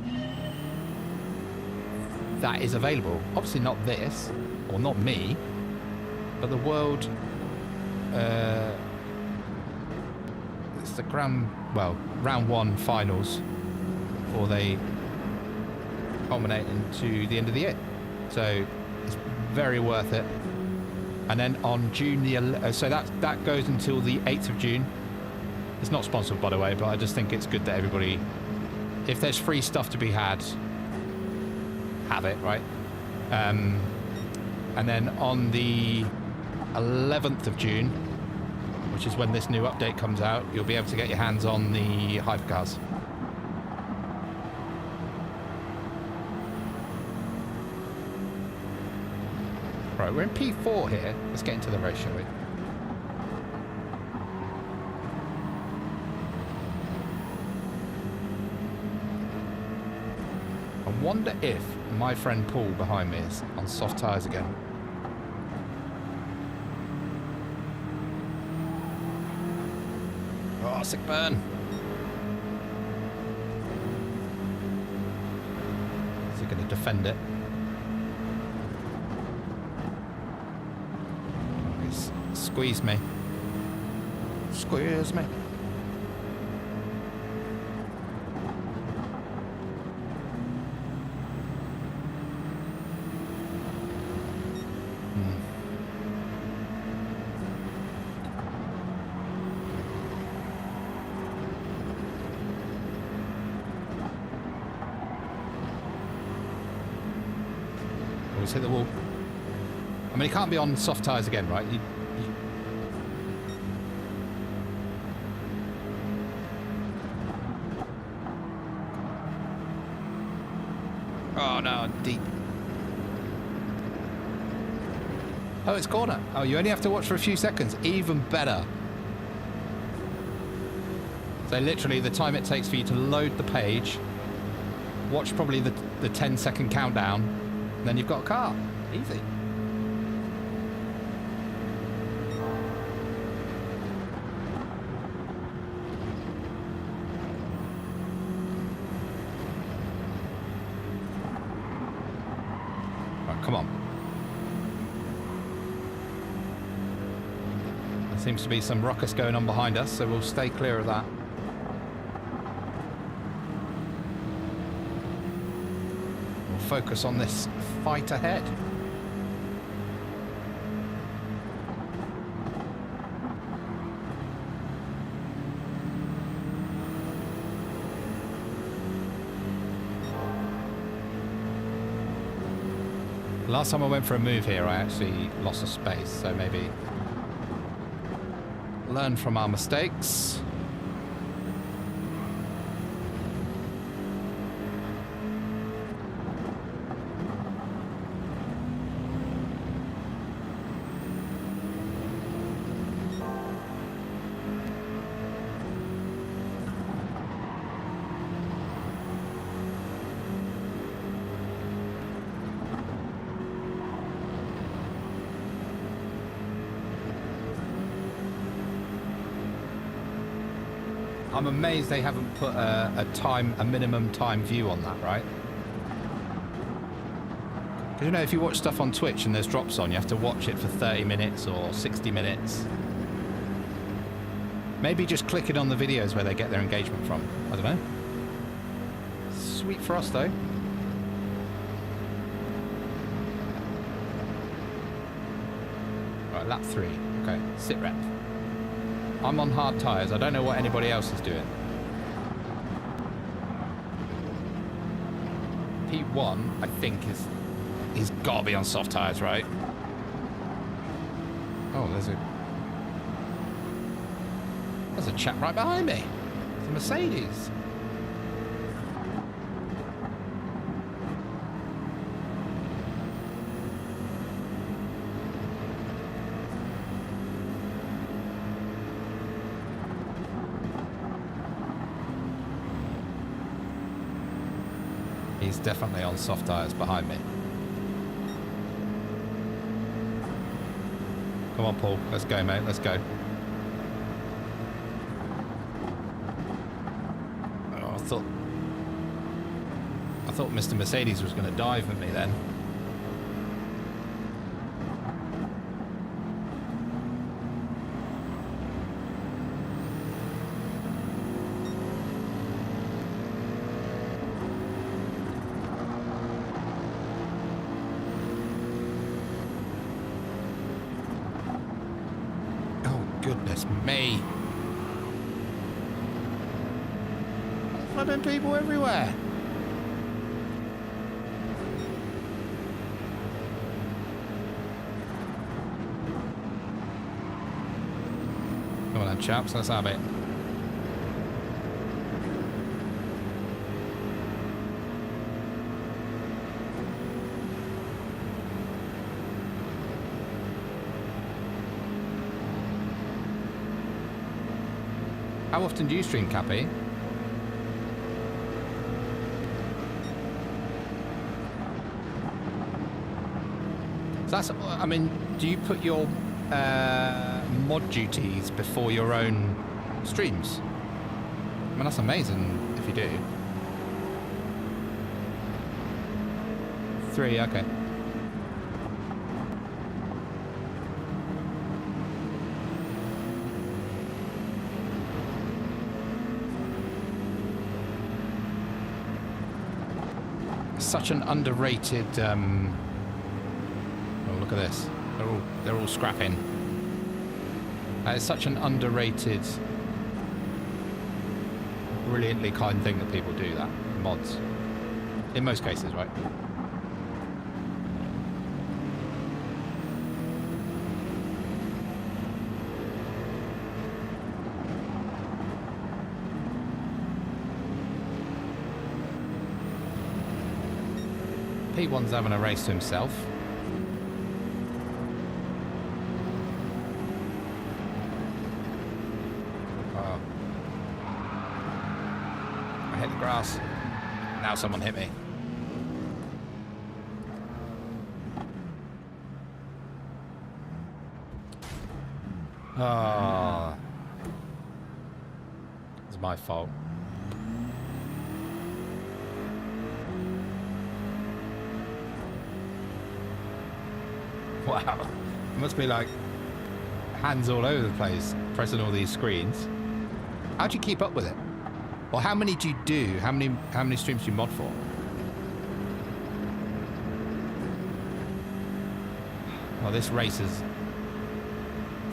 that is available. Obviously not this, or not me, but the world, it's the round 1 finals, or they culminate into the end of the year. So it's very worth it. And then on June the so that goes until the 8th of June. It's not sponsored, by the way, but I just think it's good that everybody, if there's free stuff to be had, have it, right? And then on the 11th of June, which is when this new update comes out, you'll be able to get your hands on the hypercars. Right, we're in P4 here. Let's get into the race, shall we? I wonder if my friend Paul behind me is on soft tyres again. Classic burn. Is he going to defend it? Squeeze me. Squeeze me. Always hit the wall. I mean, he can't be on soft tyres again, right? Oh no, deep. Oh, it's corner. Oh, you only have to watch for a few seconds. Even better. So literally the time it takes for you to load the page, watch probably the 10-second countdown, and then you've got a car. Easy. Come on. There seems to be some ruckus going on behind us, so we'll stay clear of that. We'll focus on this fight ahead. Last time I went for a move here, I actually lost a space, so maybe learn from our mistakes. I'm amazed they haven't put a minimum time view on that, right? Because, you know, if you watch stuff on Twitch and there's drops on, you have to watch it for 30 minutes or 60 minutes. Maybe just click it on the videos where they get their engagement from. I don't know. Sweet for us, though. Right, lap 3. Okay, sit rep. I'm on hard tyres. I don't know what anybody else is doing. P1, I think, he's got to be on soft tyres, right? Oh, there's a chap right behind me. It's a Mercedes. He's definitely on soft tyres behind me. Come on, Paul. Let's go, mate. Let's go. Oh, I thought Mr. Mercedes was going to dive at me then. Goodness me. Flooding people everywhere. Come on then, chaps, let's have it. How often do you stream, Cappy? So that's, I mean, do you put your mod duties before your own streams? mean, that's amazing if you do. 3, okay. Such an underrated. Oh, look at this! They're all scrapping. It's such an underrated, brilliantly kind thing that people do. That mods, in most cases, right? P1's having a race to himself. Oh. I hit the grass. Now someone hit me. Oh. It's my fault. Wow, it must be like hands all over the place, pressing all these screens. How do you keep up with it? Or how many do you do? How many streams do you mod for? Well, this race is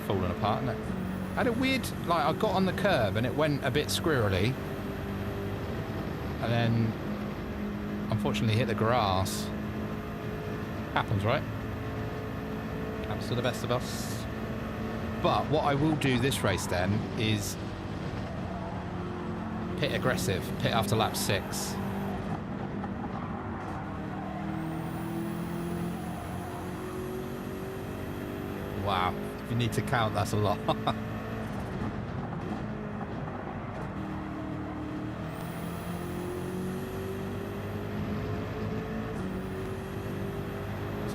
falling apart, isn't it? I had a weird, like, I got on the curb and it went a bit squirrely, and then unfortunately hit the grass. Happens, right? Happens to the best of us. But what I will do this race then is pit aggressive, pit after lap 6. Wow, if you need to count, that's a lot.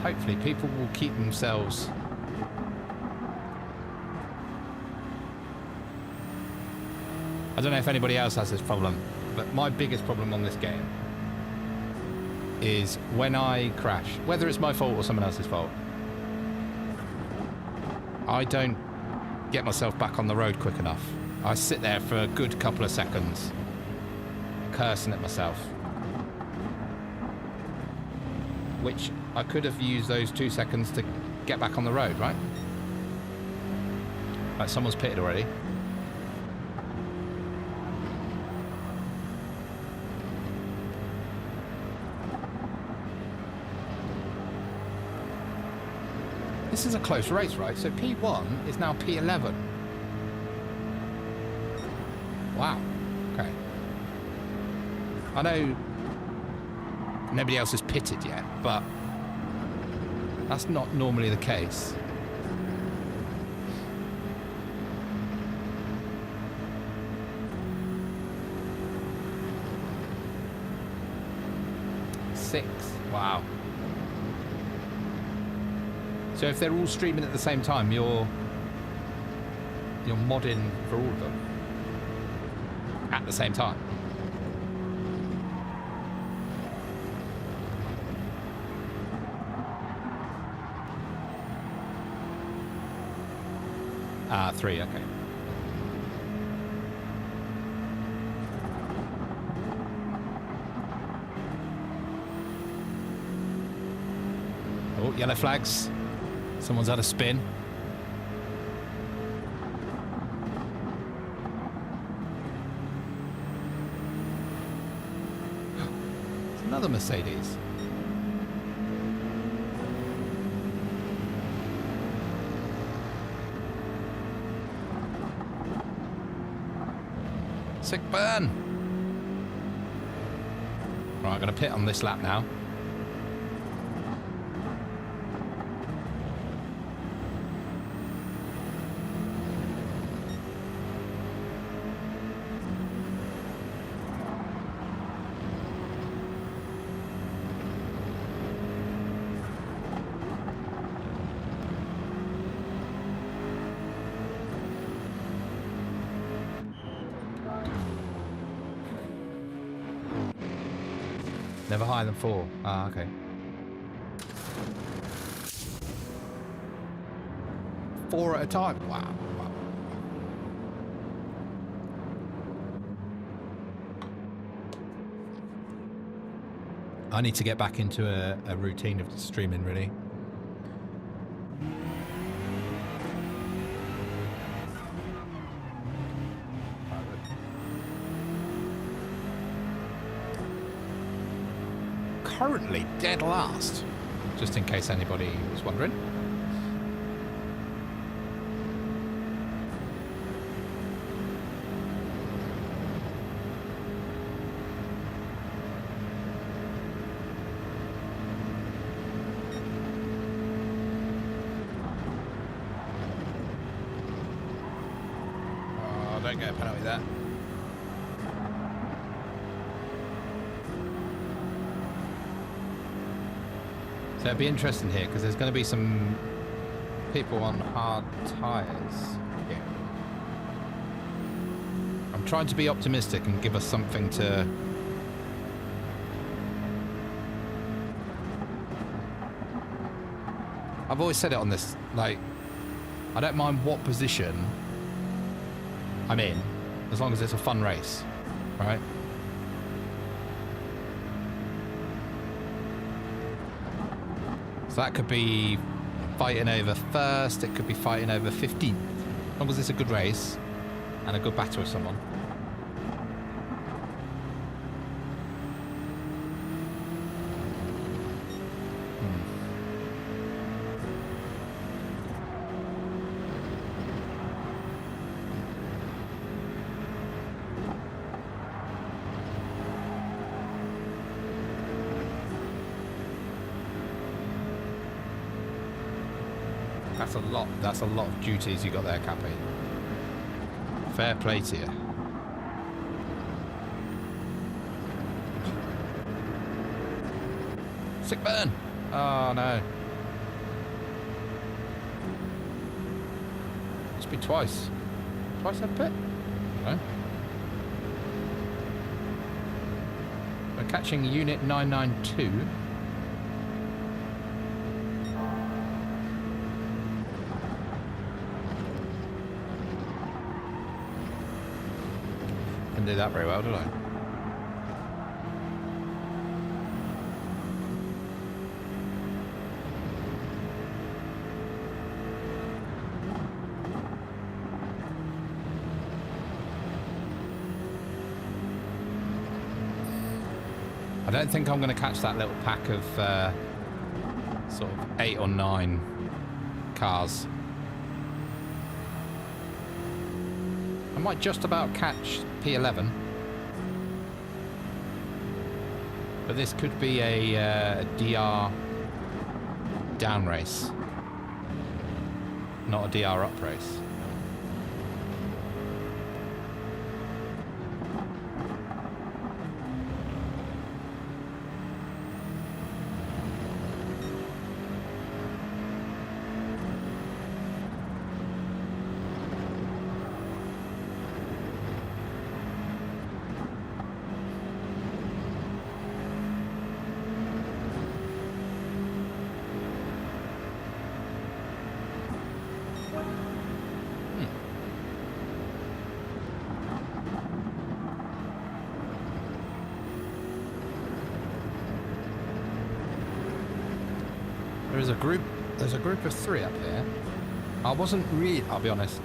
Hopefully people will keep themselves I don't know if anybody else has this problem, but my biggest problem on this game is when I crash, whether it's my fault or someone else's fault, I don't get myself back on the road quick enough. I sit there for a good couple of seconds cursing at myself, which I could have used those 2 seconds to get back on the road, right? Like, someone's pitted already. This is a close race, right? So P1 is now P11. Wow. Okay. I know nobody else has pitted yet, but that's not normally the case. Six. Wow. So if they're all streaming at the same time, you're modding for all of them at the same time. Ah, 3, okay. Oh, yellow flags. Someone's had a spin. It's another Mercedes. Sick burn. Right, I'm going to pit on this lap now. Never higher than 4. Ah, okay. Four at a time. Wow. Wow. I need to get back into a routine of streaming, really. Currently dead last, just in case anybody was wondering. Oh, don't get a penalty there. So it'll be interesting here because there's going to be some people on hard tyres here. I'm trying to be optimistic and give us something to... I've always said it on this, like, I don't mind what position I'm in as long as it's a fun race, right? So that could be fighting over first, it could be fighting over 15th. As long as it's a good race and a good battle with someone. That's a lot of duties you got there, Cappy. Fair play to you. Sick burn! Oh no. Must be twice. Twice that pit? No. We're catching unit 992. Didn't do that very well, did I? I don't think I'm going to catch that little pack of sort of 8 or 9 cars. I might just about catch P11, but this could be a DR down race, not a DR up race. There's a group of 3 up here. I'll be honest,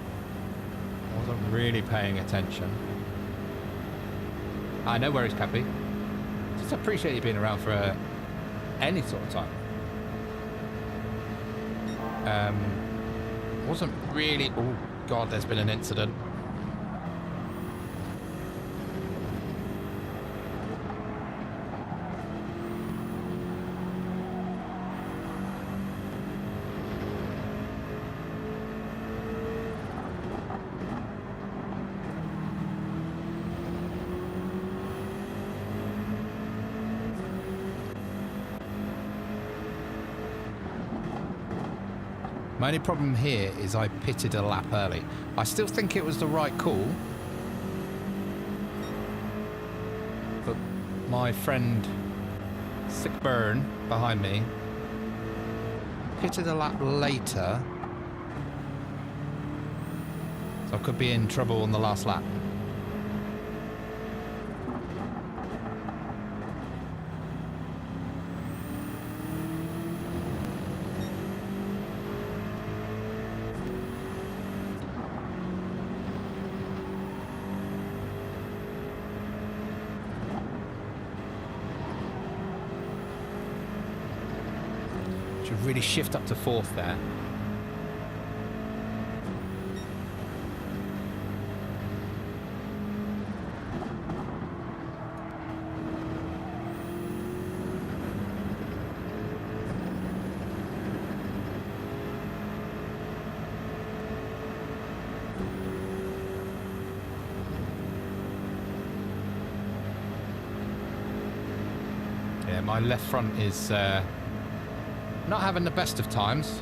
I wasn't really paying attention. I know where it's Cappy. Just appreciate you being around for any sort of time. Wasn't really... Oh God, there's been an incident. My only problem here is I pitted a lap early. I still think it was the right call. But my friend Sick burn behind me. Pitted a lap later. So I could be in trouble on the last lap. Should really shift up to fourth there. Yeah, my left front is not having the best of times.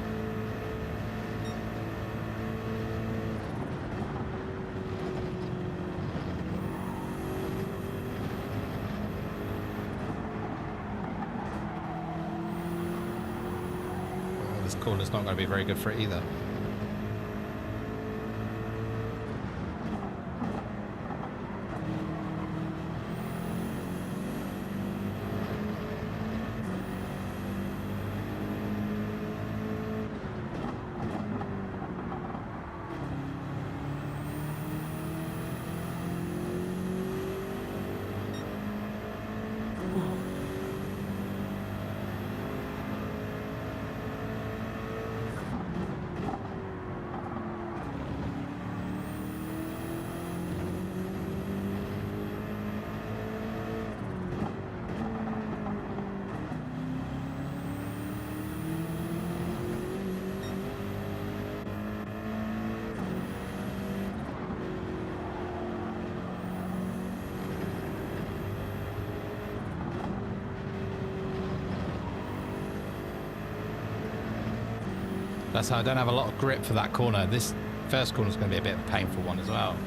Well, this corner's not going to be very good for it either. That's how I don't have a lot of grip for that corner. This first corner is going to be a bit of a painful one as well.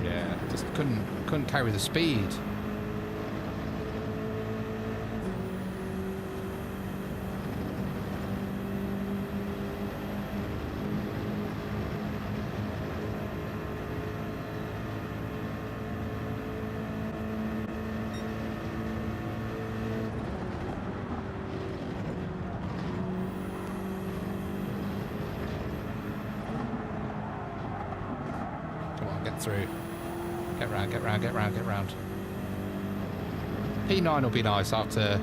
Yeah, just couldn't carry the speed. Through. Get round, get round, get round, get round. P9 will be nice after.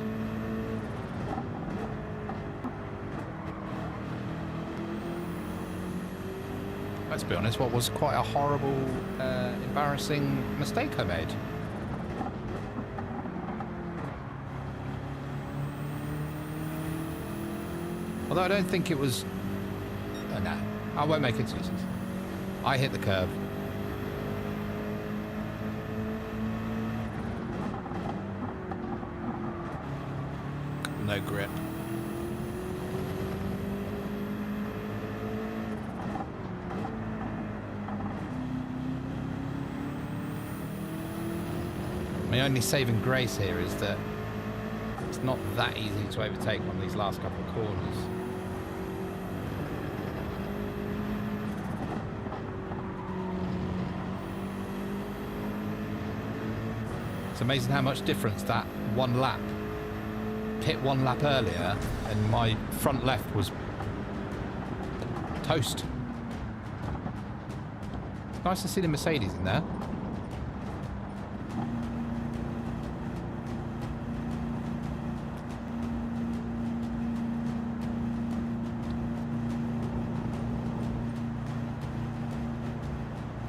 Let's be honest, what was quite a horrible, embarrassing mistake I made. Although I don't think it was. Oh, no, I won't make excuses. I hit the curb. No grip. My only saving grace here is that it's not that easy to overtake on these last couple of corners. It's amazing how much difference that one lap. Hit one lap earlier and my front left was toast. Nice to see the Mercedes in there.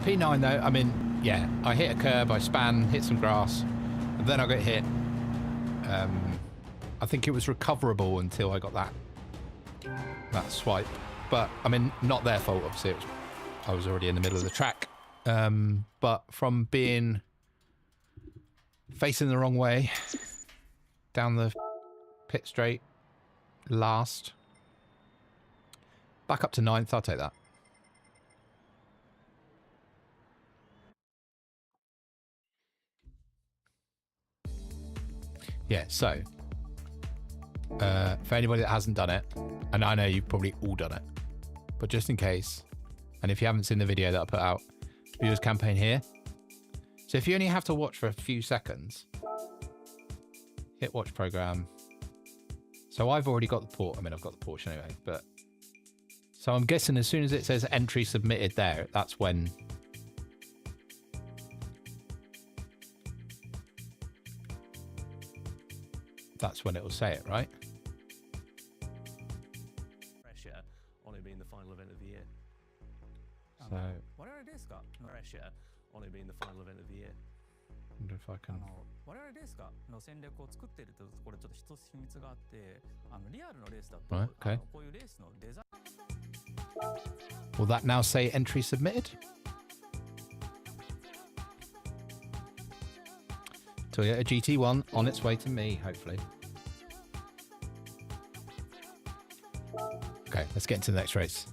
P9 though, I mean, yeah, I hit a curb, I span, hit some grass, and then I got hit. I think it was recoverable until I got that swipe. But, I mean, not their fault, obviously. I was already in the middle of the track. But from being facing the wrong way, down the pit straight, last, back up to 9th, I'll take that. Yeah, so for anybody that hasn't done it, and I know you've probably all done it, but just in case, and if you haven't seen the video that I put out, viewers campaign here. So if you only have to watch for a few seconds, hit watch program. So I've already got the port. I mean, I've got the Porsche anyway, but so I'm guessing as soon as it says entry submitted there, that's when it will say it, right? Pressure on it being the final event of the year. So Pressure on it being the final event of the year. I wonder if I can. 我々レースがの戦略を作っているところちょっと一つ秘密があって、リアルのレースだと、Right, okay. こういうレースのデザイン Will that now say entry submitted? Toyota GT1 on its way to me, hopefully. Okay, let's get into the next race.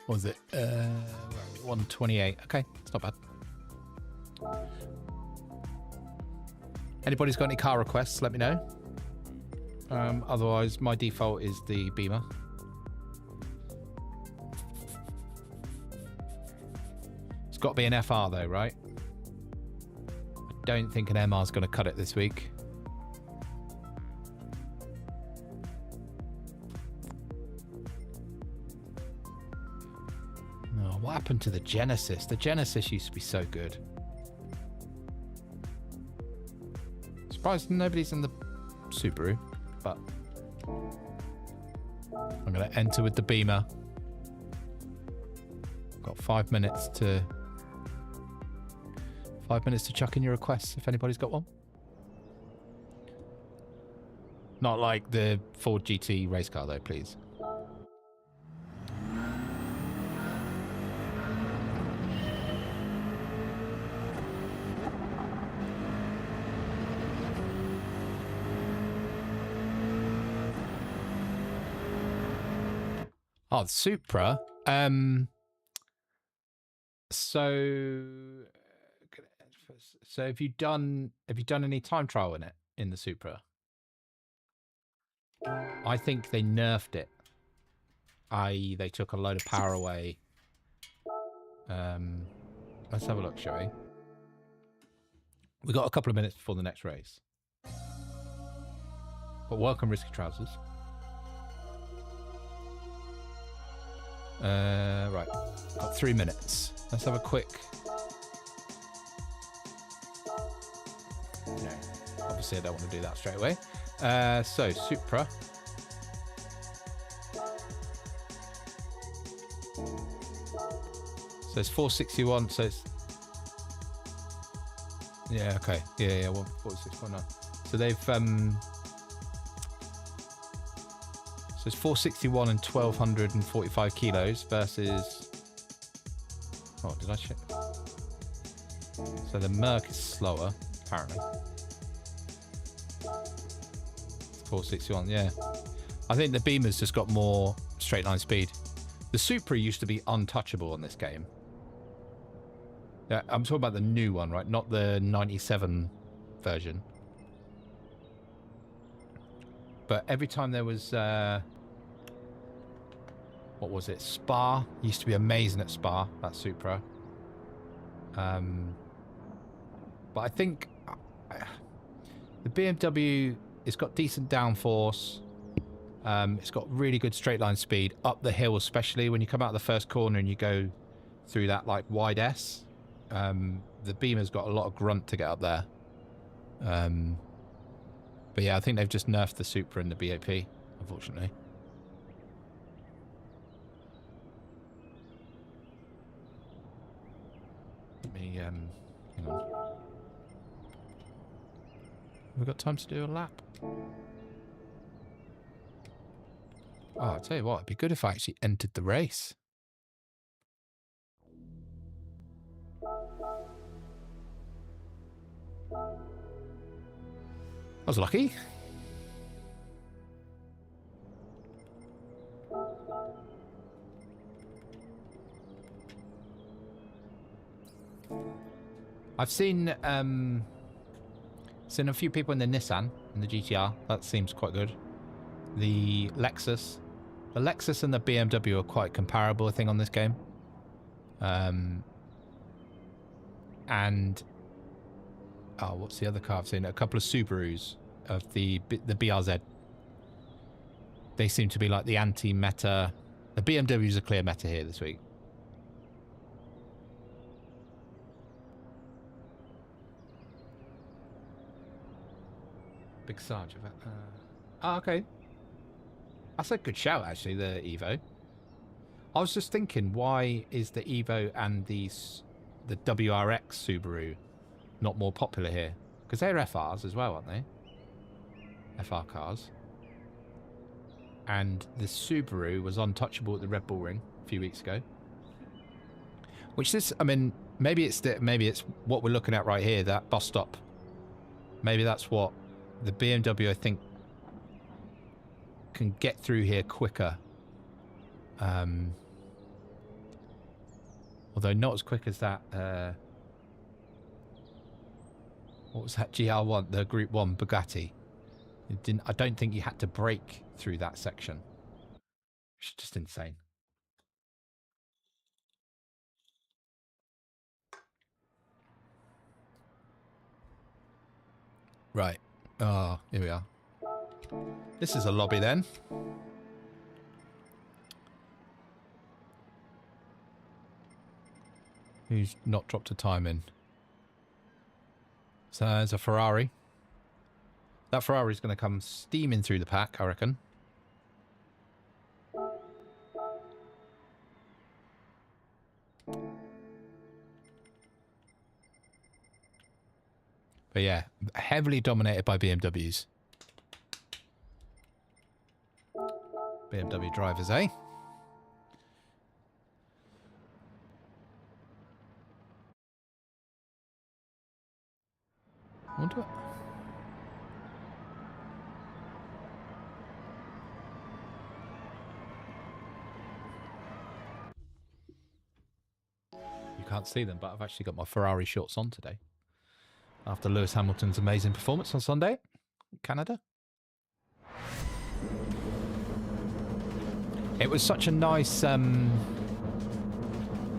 What was it? 128. Okay, it's not bad. Anybody's got any car requests, let me know. Otherwise, my default is the Beamer. It's got to be an FR though, right? I don't think an MR is going to cut it this week. Oh, what happened to the Genesis? The Genesis used to be so good. Surprised nobody's in the Subaru, but I'm going to enter with the Beamer. Got 5 minutes to chuck in your requests if anybody's got one. Not like the Ford GT race car though, please. Oh, the Supra. So have you done any time trial in it, in the Supra? I think they nerfed it. I.e. they took a load of power away. Let's have a look, shall we? We've got a couple of minutes before the next race. But welcome, Risky Trousers. Right, got 3 minutes. Let's have a quick. No, obviously I don't want to do that straight away. So Supra. So it's 461. So it's yeah, okay, yeah, 146.9. So they've So it's 461 and 1,245 kilos versus. Oh, did I check? So the Merc is slower, apparently. It's 461, yeah. I think the Beamer's just got more straight line speed. The Supra used to be untouchable on this game. Yeah, I'm talking about the new one, right? Not the 97 version. But every time there was, what was it? Spa used to be amazing at Spa, that Supra. But I think the BMW, it's got decent downforce. It's got really good straight line speed up the hill, especially when you come out of the first corner and you go through that like wide S. The Beamer's got a lot of grunt to get up there. But yeah, I think they've just nerfed the Supra and the BAP, unfortunately. Let me, hang on. Have we got time to do a lap? Oh, I'll tell you what, it'd be good if I actually entered the race. I was lucky. I've seen a few people in the Nissan in the GTR. That seems quite good. The Lexus and the BMW are quite comparable, I think, on this game. And what's the other car I've seen? A couple of Subarus of the BRZ. They seem to be like the anti-meta. The BMW's a clear meta here this week. Big Sarge. Okay. That's a good shout, actually, the Evo. I was just thinking, why is the Evo and the WRX Subaru not more popular here? Because they're FRs as well, aren't they? FR cars. And the Subaru was untouchable at the Red Bull Ring a few weeks ago. Which this, I mean, maybe it's what we're looking at right here, that bus stop. Maybe that's what the BMW, I think, can get through here quicker. Although not as quick as that. What was that GR1, the Group 1 Bugatti? It didn't. I don't think you had to brake through that section. It's just insane. Right. Oh, here we are. This is a lobby then. Who's not dropped a time in? So there's a Ferrari. That Ferrari's going to come steaming through the pack, I reckon. But yeah, heavily dominated by BMWs. BMW drivers, eh? Wonder what... You can't see them, but I've actually got my Ferrari shorts on today. After Lewis Hamilton's amazing performance on Sunday in Canada. It was such a nice... it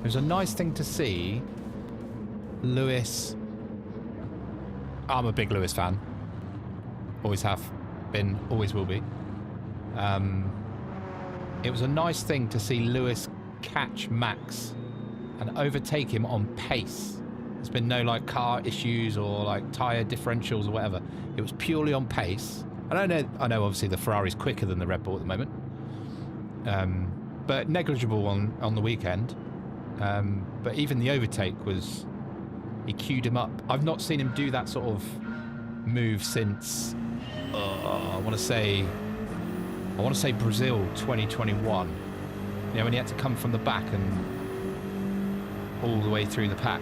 was a nice thing to see Lewis... I'm a big Lewis fan. Always have been, always will be. It was a nice thing to see Lewis catch Max and overtake him on pace. There's been no like car issues or like tyre differentials or whatever. It was purely on pace. And I know obviously the Ferrari's quicker than the Red Bull at the moment. But negligible on the weekend. But even the overtake was... He queued him up. I've not seen him do that sort of move since I want to say Brazil 2021. You know, when he had to come from the back and all the way through the pack.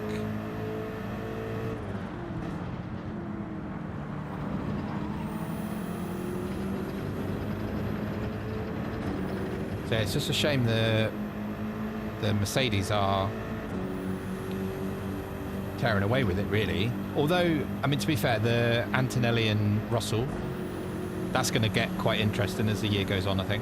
So it's just a shame the Mercedes are tearing away with it, really. Although, I mean, to be fair, the Antonelli and Russell, that's going to get quite interesting as the year goes on, I think.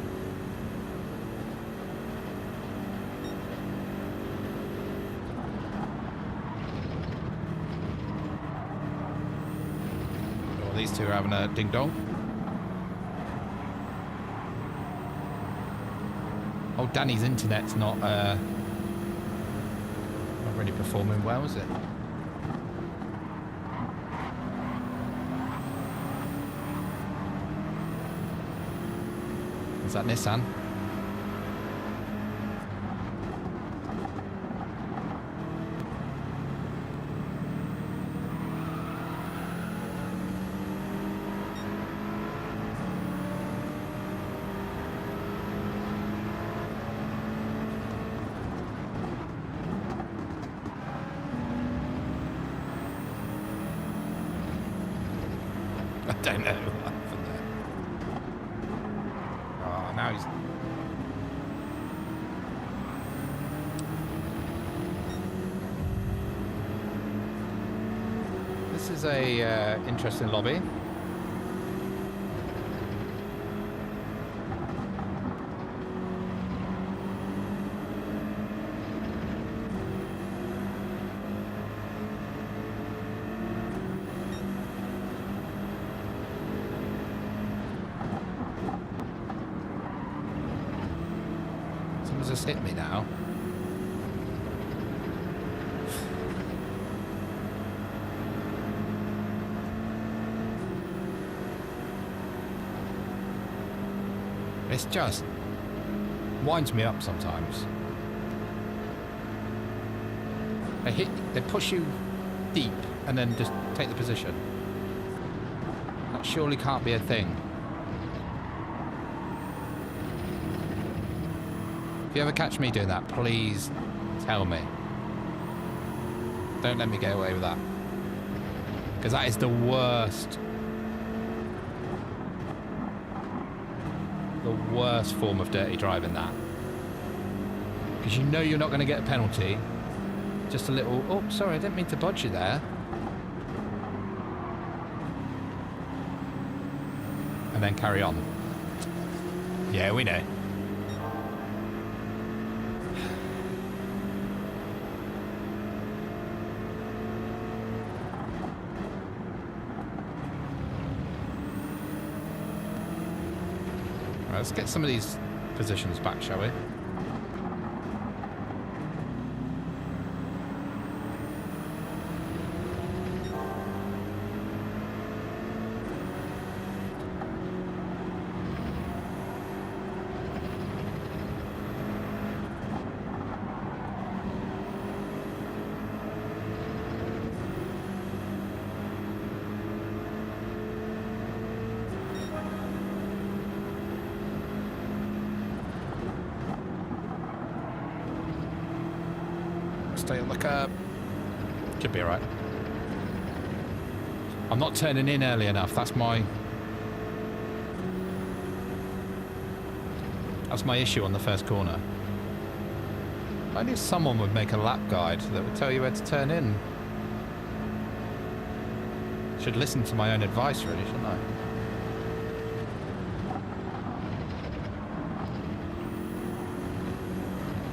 Oh, these two are having a ding-dong. Oh, Danny's internet's not really performing well, is it? Is that Nissan? I don't know what happened there. Oh, now he's... This is a interesting lobby. just hit me now. It's just winds me up sometimes. They push you deep and then just take the position. That surely can't be a thing. If you ever catch me doing that, please tell me. Don't let me get away with that. Because that is the worst. The worst form of dirty driving, that. Because you know you're not going to get a penalty. Just a little, oh, sorry, I didn't mean to budge you there. And then carry on. Yeah, we know. Right, let's get some of these positions back, shall we? Stay on the curb. Should be alright. I'm not turning in early enough. That's my issue on the first corner. I knew someone would make a lap guide that would tell you where to turn in. Should listen to my own advice, really, shouldn't I?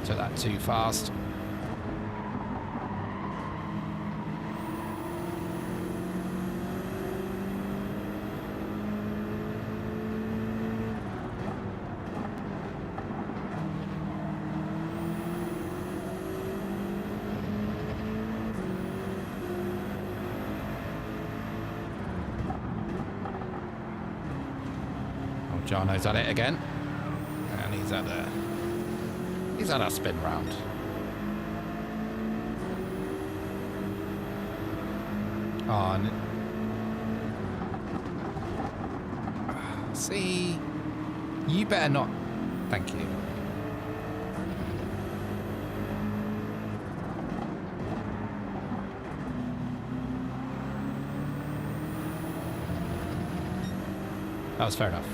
Took that too fast. Jarno's at it again, and he's had a spin round. Oh, see, you better not. Thank you. That was fair enough.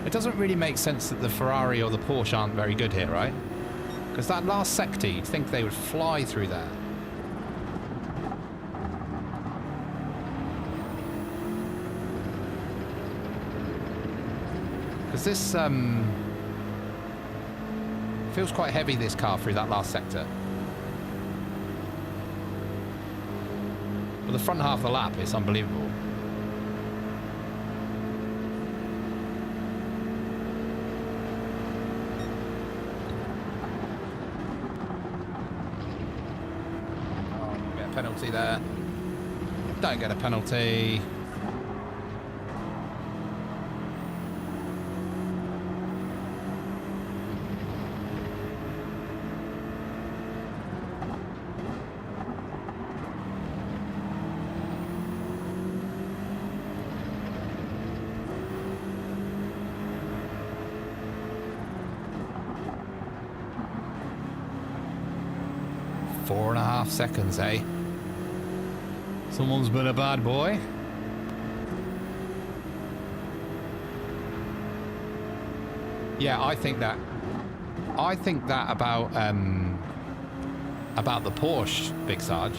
It doesn't really make sense that the Ferrari or the Porsche aren't very good here, right? Because that last sector, you'd think they would fly through there. Because this feels quite heavy, this car, through that last sector. But the front half of the lap is unbelievable. Penalty there. Don't get a penalty. Four and a half seconds, eh? Someone's been a bad boy. Yeah, I think that about the Porsche, Big Sarge.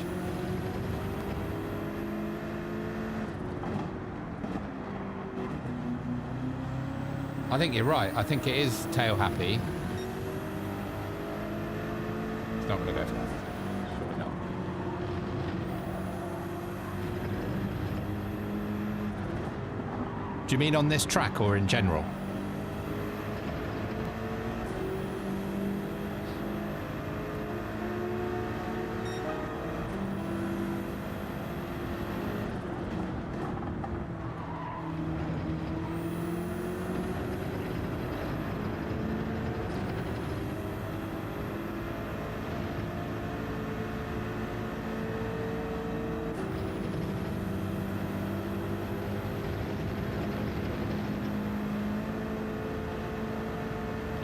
I think you're right. I think it is tail happy. It's not going to go for that. Do you mean on this track or in general?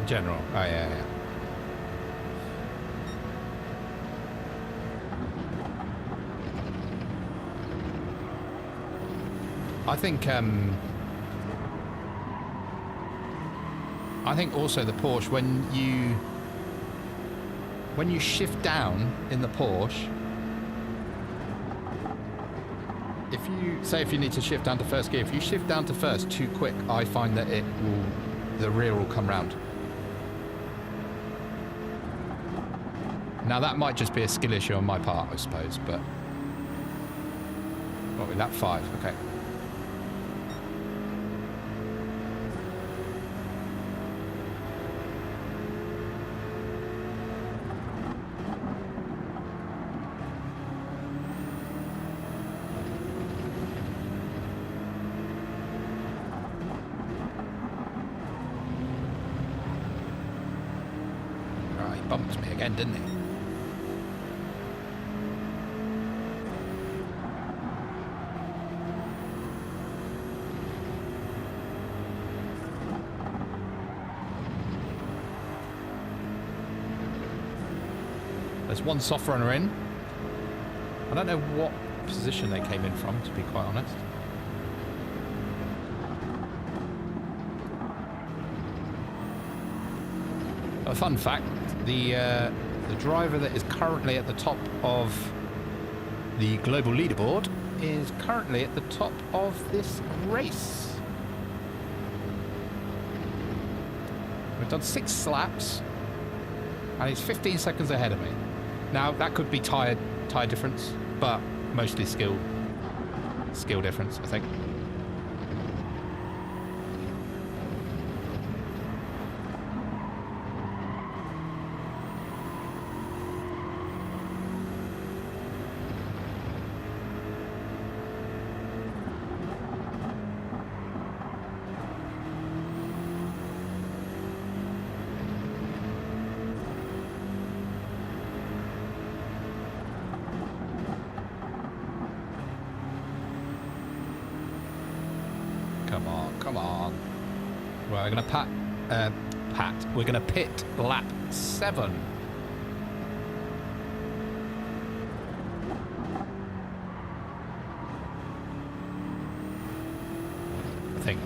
General. Oh, yeah, yeah. I think also the Porsche, when you shift down in the Porsche, if you need to shift down to first gear, if you shift down to first too quick, I find that the rear will come round. Now that might just be a skill issue on my part, I suppose, but... What, with lap 5, okay. Right, he bumped me again, didn't he? There's one soft runner in. I don't know what position they came in from, to be quite honest. A fun fact, the driver that is currently at the top of the global leaderboard is currently at the top of this race. We've done 6 laps, and he's 15 seconds ahead of me. Now, that could be tyre difference, but mostly skill difference, I think. Come on. Right, we're gonna we're gonna pit lap 7. I think.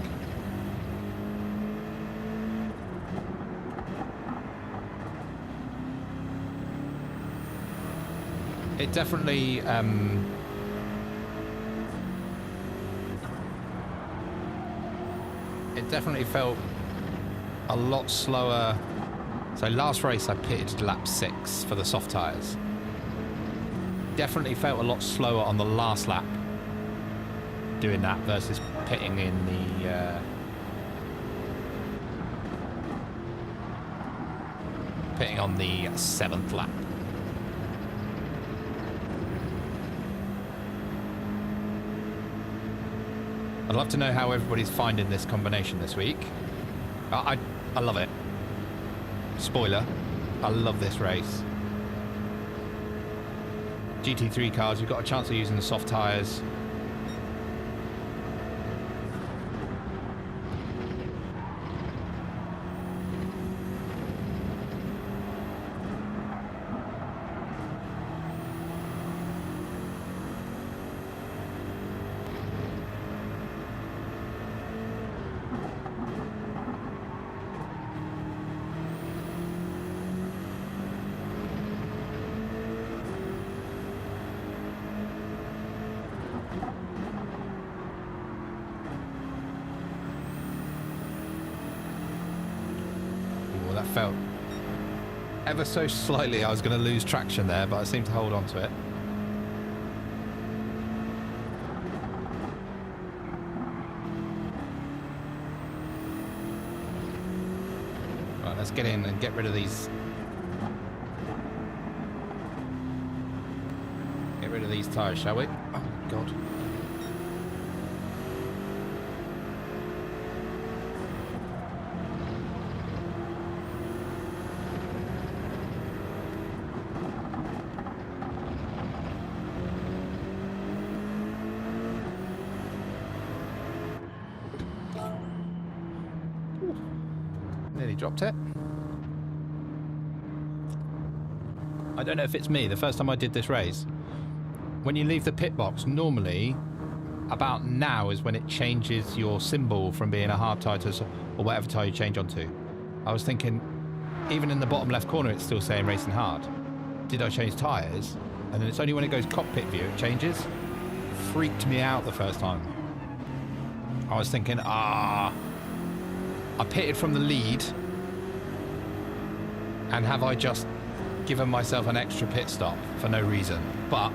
It definitely felt a lot slower. So last race I pitted lap 6 for the soft tyres. Definitely felt a lot slower on the last lap doing that versus pitting in the pitting on the 7th lap. I'd love to know how everybody's finding this combination this week. I love it. Spoiler, I love this race. GT3 cars, you've got a chance of using the soft tyres. That felt ever so slightly I was going to lose traction there, but I seemed to hold on to it. Let's get in and get rid of these. Get rid of these tyres, shall we? Oh, God. Nearly dropped it. I don't know if it's me. The first time I did this race, when you leave the pit box, normally about now is when it changes your symbol from being a hard tyre to or whatever tyre you change onto. I was thinking, even in the bottom left corner, it's still saying racing hard. Did I change tyres? And then it's only when it goes cockpit view it changes. Freaked me out the first time. I was thinking, I pitted from the lead, and have I just given myself an extra pit stop for no reason? But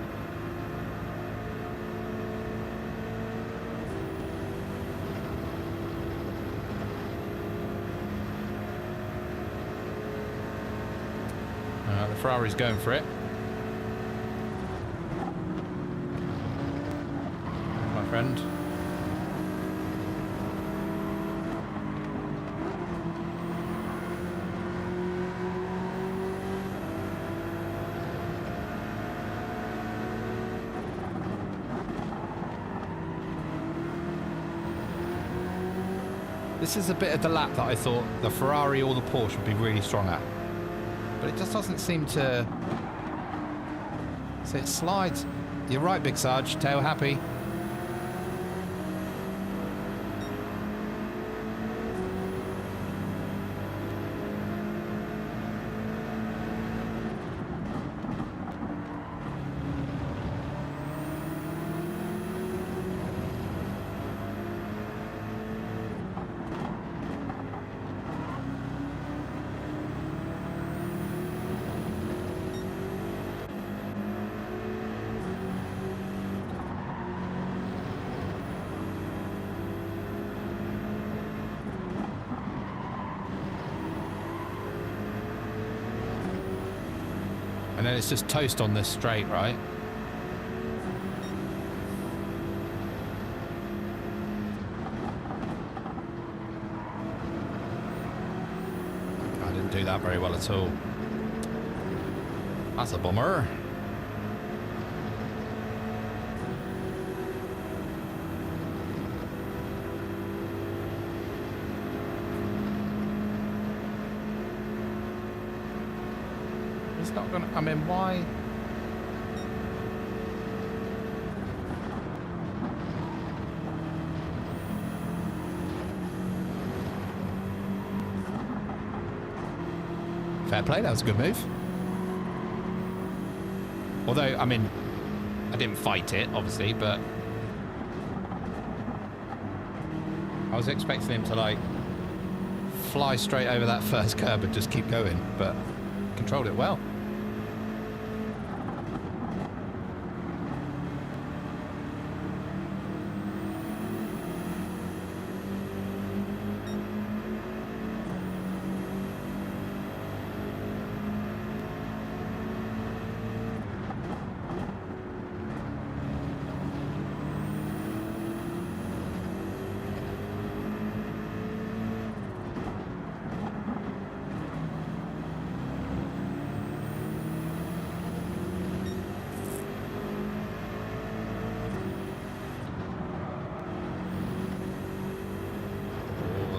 the Ferrari's going for it. My friend. This is a bit of the lap that I thought the Ferrari or the Porsche would be really strong at. But it just doesn't seem to... So it slides. You're right, Big Sarge. Tail happy. And then it's just toast on this straight, right? I didn't do that very well at all. That's a bummer. It's not gonna, I mean, why? Fair play, that was a good move. Although, I mean, I didn't fight it, obviously, but I was expecting him to, like, fly straight over that first curb and just keep going, but controlled it well.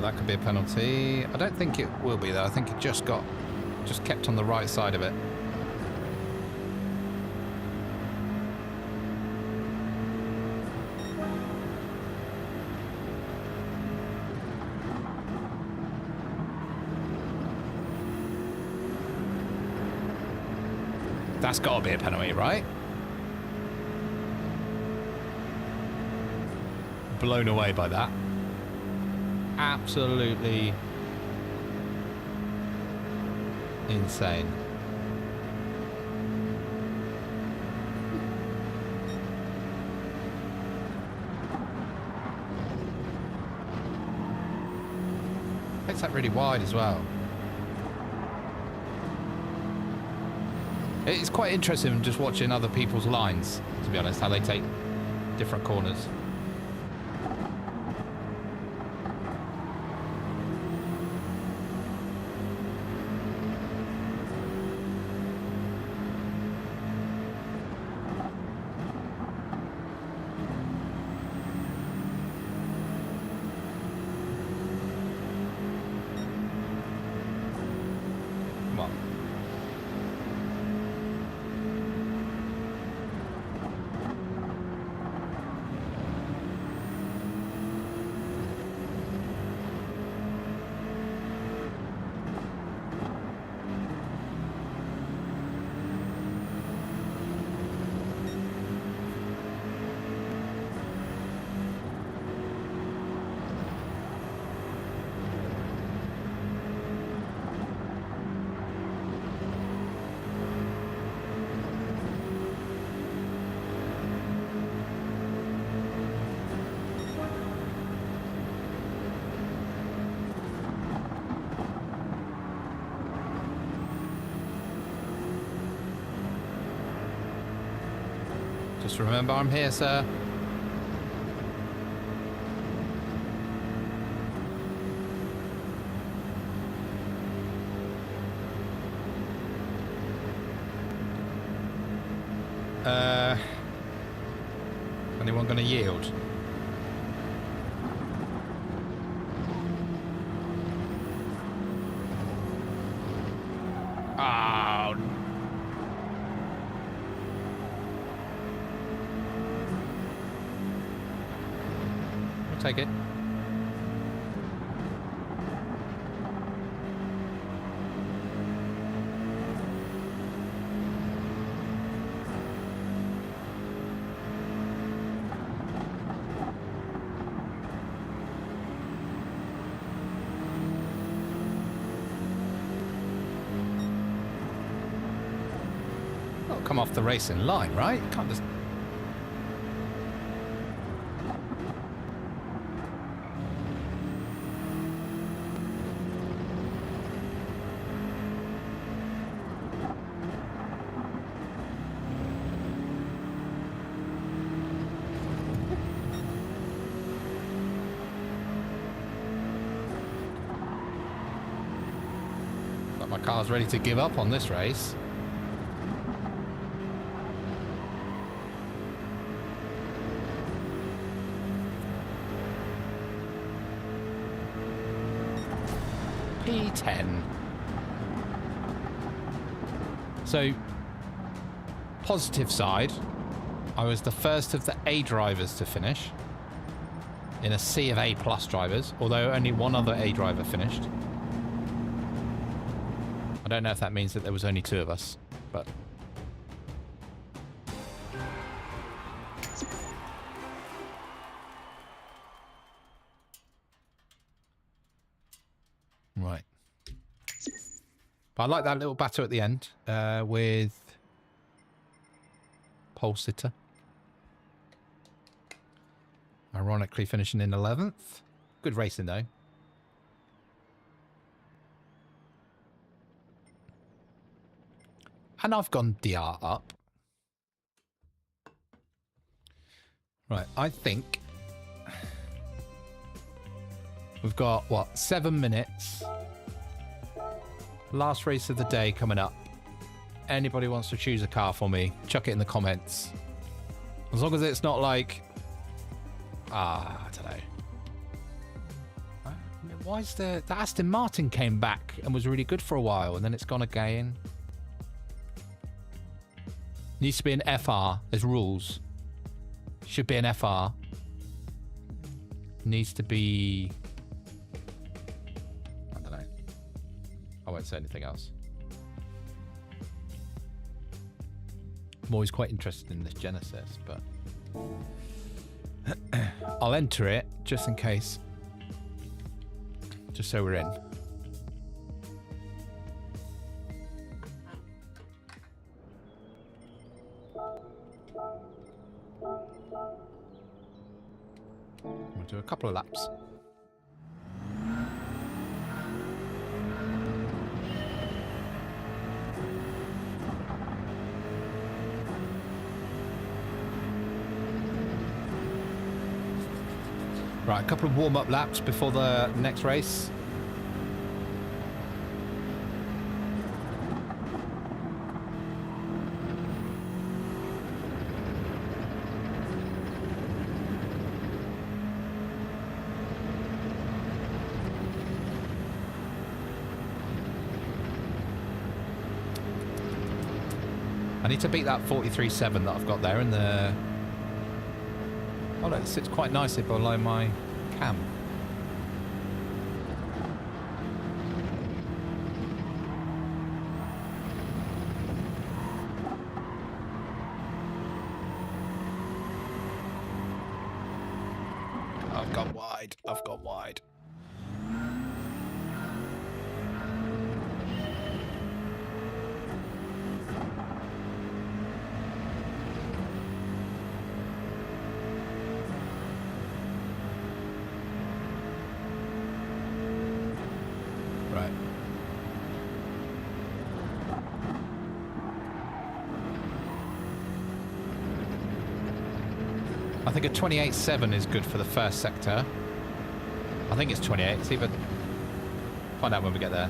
That could be a penalty. I don't think it will be though. I think it just kept on the right side of it. That's got to be a penalty, right? Blown away by that. Absolutely insane. Makes that really wide as well. It's quite interesting just watching other people's lines, to be honest, how they take different corners. Come on. Just remember, I'm here, sir. Anyone going to yield? Oh. We'll take it. Come off the racing line, right? You can't just... But my car's ready to give up on this race. P10. So, positive side, I was the first of the A drivers to finish in a sea of A plus drivers, although only one other A driver finished. I don't know if that means that there was only two of us, but... Right. But I like that little battle at the end with pole sitter. Ironically finishing in 11th. Good racing though. And I've gone DR up. Right, I think we've got, what, 7 minutes. Last race of the day coming up. Anybody wants to choose a car for me, chuck it in the comments. As long as it's not like... I don't know. Why is the Aston Martin came back and was really good for a while and then it's gone again? Needs to be an FR. There's rules. Should be an FR. Needs to be... I don't know. I won't say anything else. I'm always quite interested in this Genesis, but... I'll enter it just in case. Just so we're in. We'll do a couple of laps. Right, a couple of warm-up laps before the next race. I need to beat that 43.7 that I've got there in the... Oh no, it sits quite nicely below my cam. I've gone wide. I've gone wide. Right. I think a 28.7 is good for the first sector. I think it's 28. See, but find out when we get there.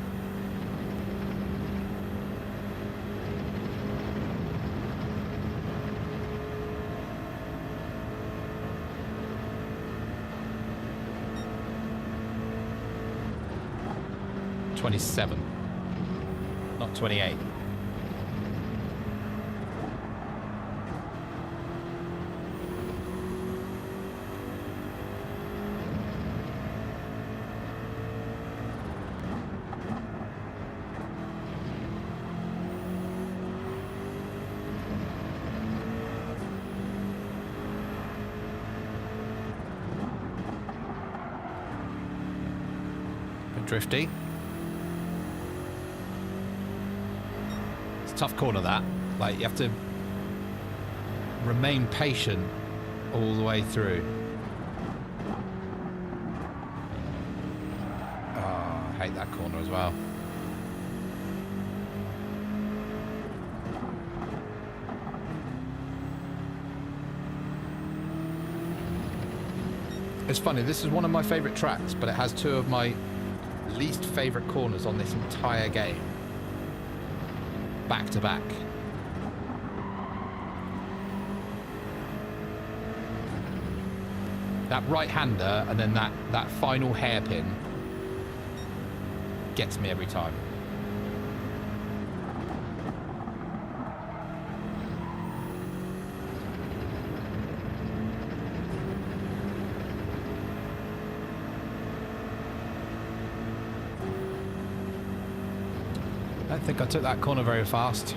$27, not 28. Bit drifty. Tough corner that. Like, you have to remain patient all the way through. Oh, I hate that corner as well. It's funny, this is one of my favorite tracks, but it has two of my least favorite corners on this entire game. Back to back. That right-hander and then that final hairpin gets me every time. I don't think I took that corner very fast.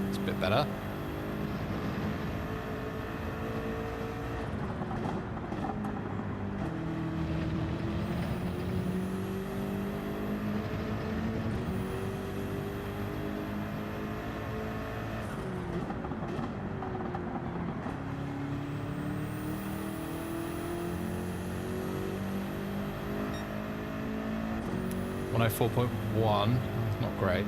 It's a bit better. Oh, 4.1, not great.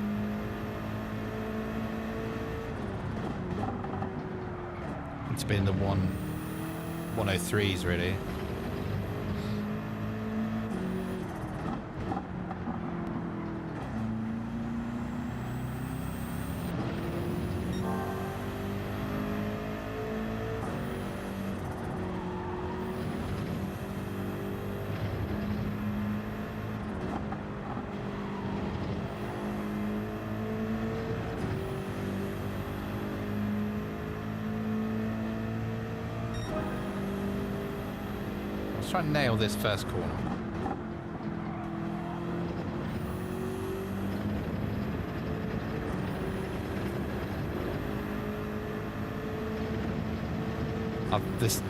It's been the 103s really. Try and nail this first corner.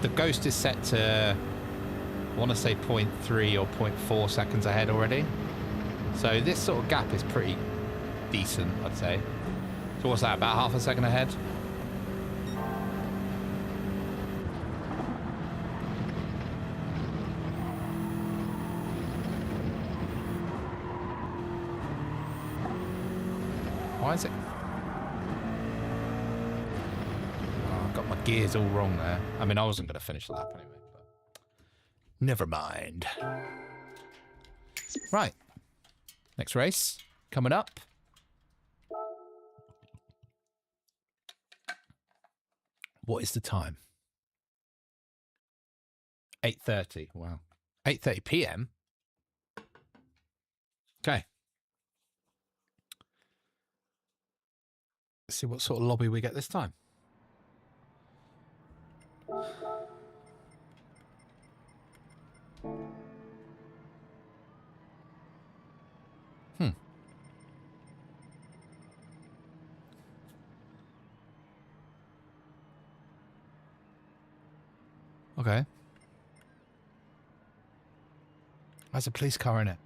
The Ghost is set to, I want to say 0.3 or 0.4 seconds ahead already. So this sort of gap is pretty decent, I'd say. So what's that, about half a second ahead? Why is it? Oh, I got my gears all wrong there. I mean, I wasn't going to finish the lap anyway, but never mind. Right. Next race coming up. What is the time? 8:30. Wow. 8:30 p.m. Okay. Let's see what sort of lobby we get this time. Okay. There's a police car in it.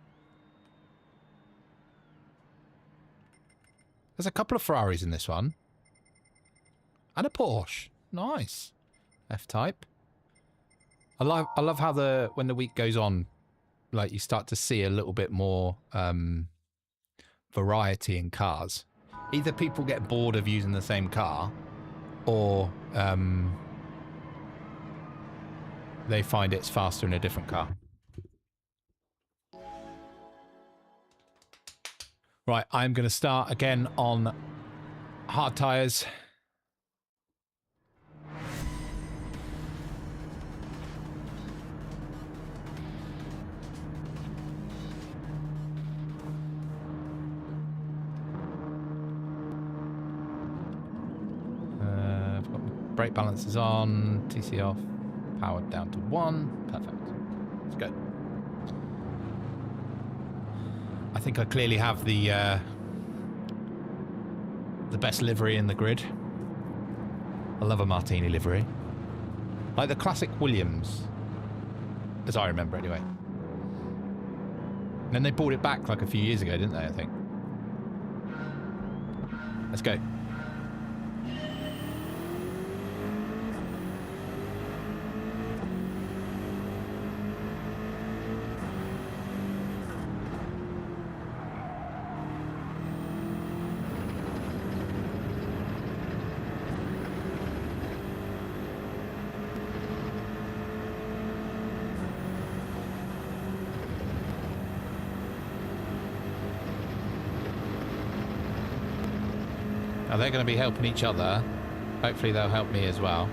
There's a couple of Ferraris in this one. And a Porsche. Nice. F-Type. I love how when the week goes on, like you start to see a little bit more variety in cars. Either people get bored of using the same car, or they find it's faster in a different car. Right, I'm going to start again on hard tyres. I've got my brake balances on, TC off, powered down to 1. Perfect. Let's go. I think I clearly have the best livery in the grid. I love a Martini livery. Like the classic Williams, as I remember anyway. And then they brought it back like a few years ago, didn't they, I think? Let's go. Now they're going to be helping each other. Hopefully they'll help me as well.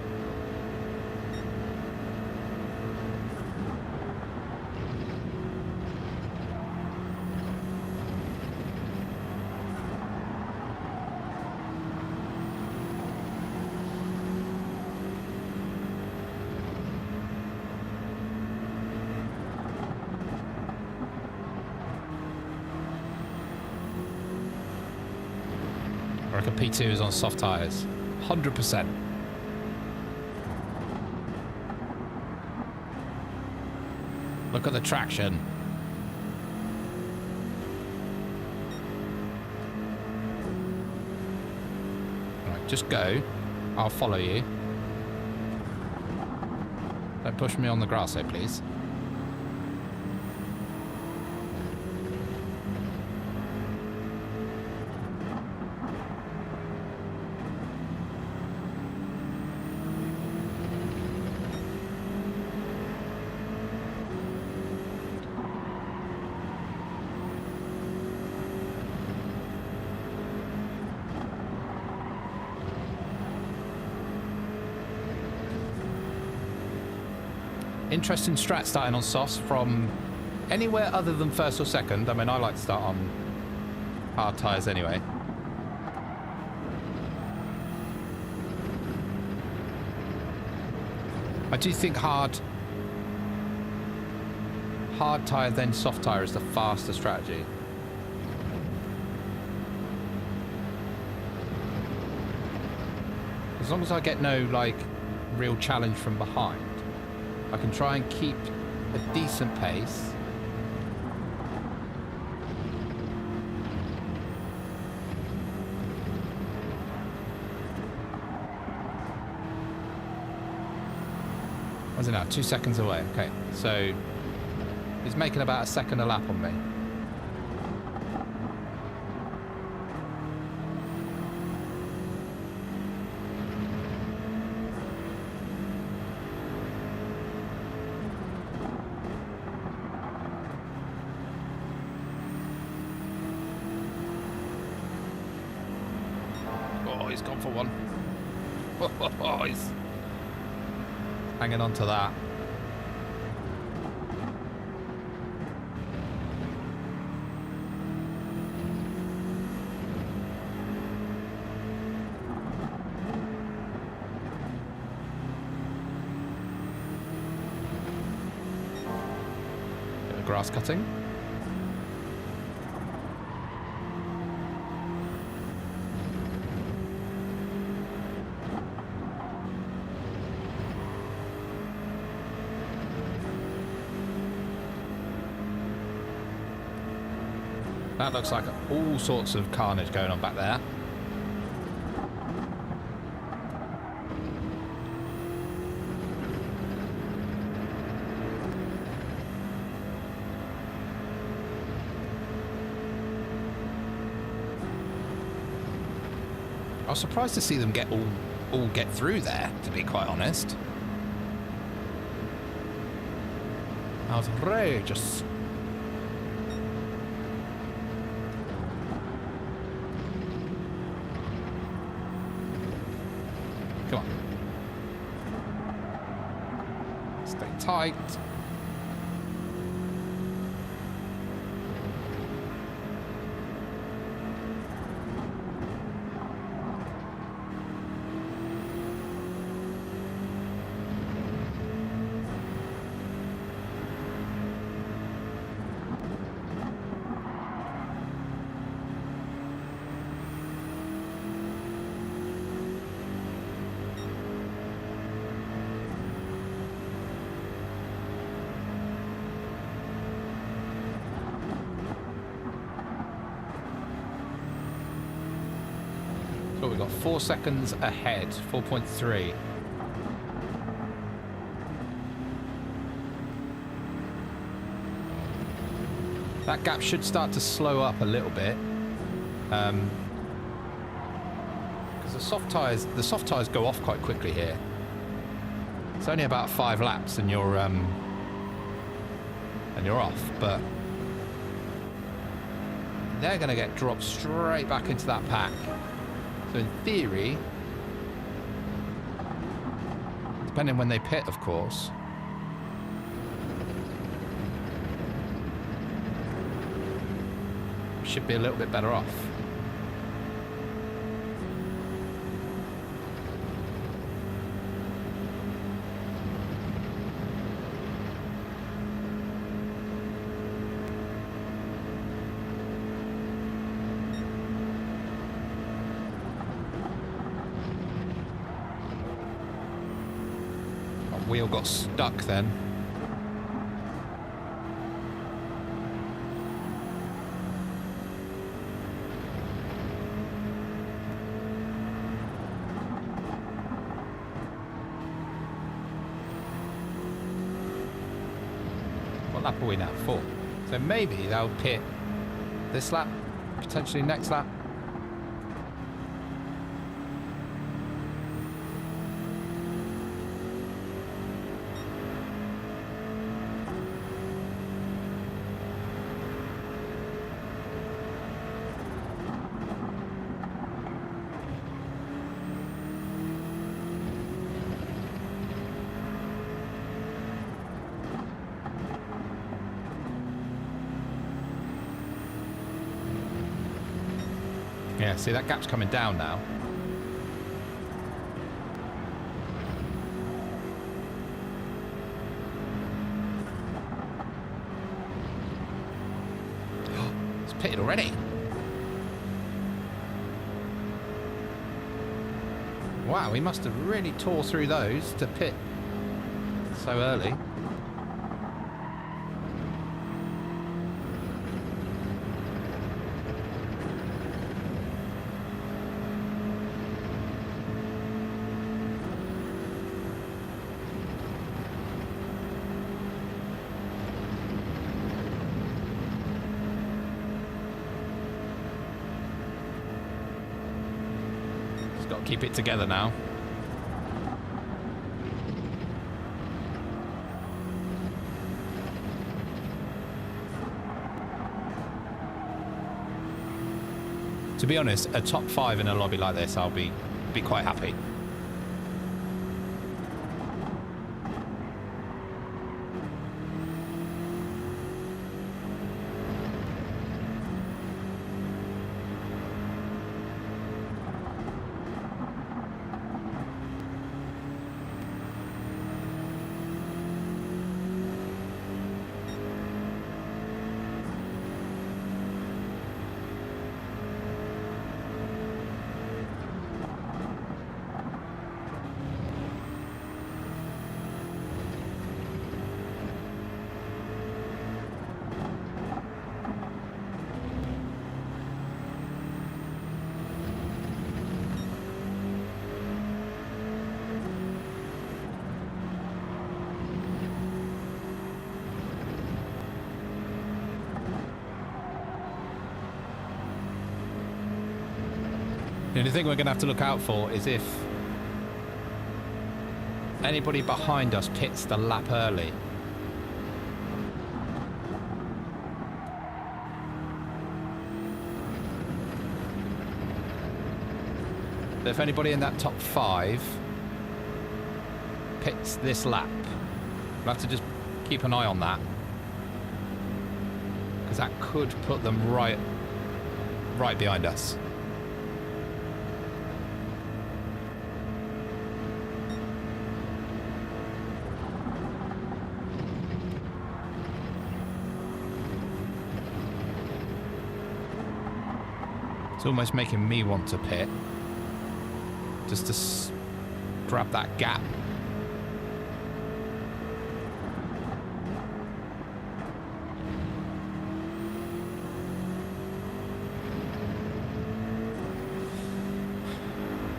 I reckon P2 is on soft tyres. 100%. Look at the traction. Right, just go. I'll follow you. Don't push me on the grass though, please. Interesting strat starting on softs from anywhere other than first or second. I mean, I like to start on hard tyres anyway. I do think hard tyre then soft tyre is the faster strategy. As long as I get no like real challenge from behind, I can try and keep a decent pace. What's it now? 2 seconds away. Okay, so he's making about a second a lap on me. he's gone for one. Oh, he's hanging on to that. Bit of grass cutting. That looks like all sorts of carnage going on back there. I was surprised to see them all get through there, to be quite honest. Outrageous. Come on. Stay tight. So we've got 4 seconds ahead, 4.3. That gap should start to slow up a little bit. Because the soft tires go off quite quickly here. It's only about 5 laps and you're off, but they're going to get dropped straight back into that pack. So in theory, depending when they pit, of course, should be a little bit better off. Wheel got stuck then. What lap are we now? 4. So maybe they'll pit this lap, potentially next lap. Yeah, see, that gap's coming down now. It's pitted already. Wow, we must have really tore through those to pit so early. Got to keep it together now. To be honest, a top 5 in a lobby like this, I'll be quite happy. The only thing we're going to have to look out for is if anybody behind us pits the lap early. But if anybody in that top 5 pits this lap, we'll have to just keep an eye on that, because that could put them right behind us. It's almost making me want to pit, just to grab that gap.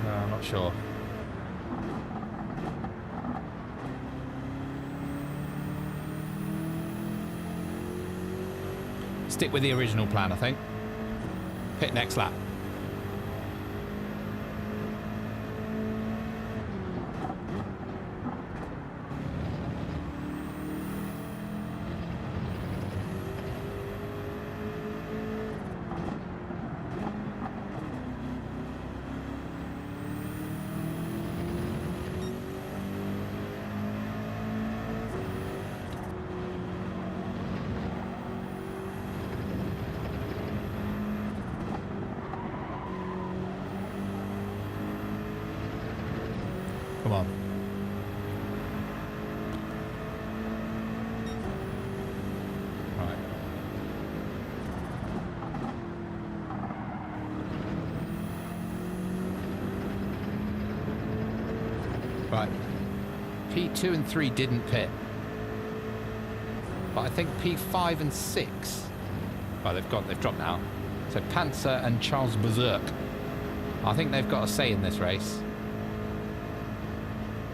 No, I'm not sure. Stick with the original plan, I think. Pit next lap. Come on. Right. Right. P2 and 3 didn't pit. But I think P5 and 6. Oh, they've dropped now. So Panzer and Charles Berserk. I think they've got a say in this race.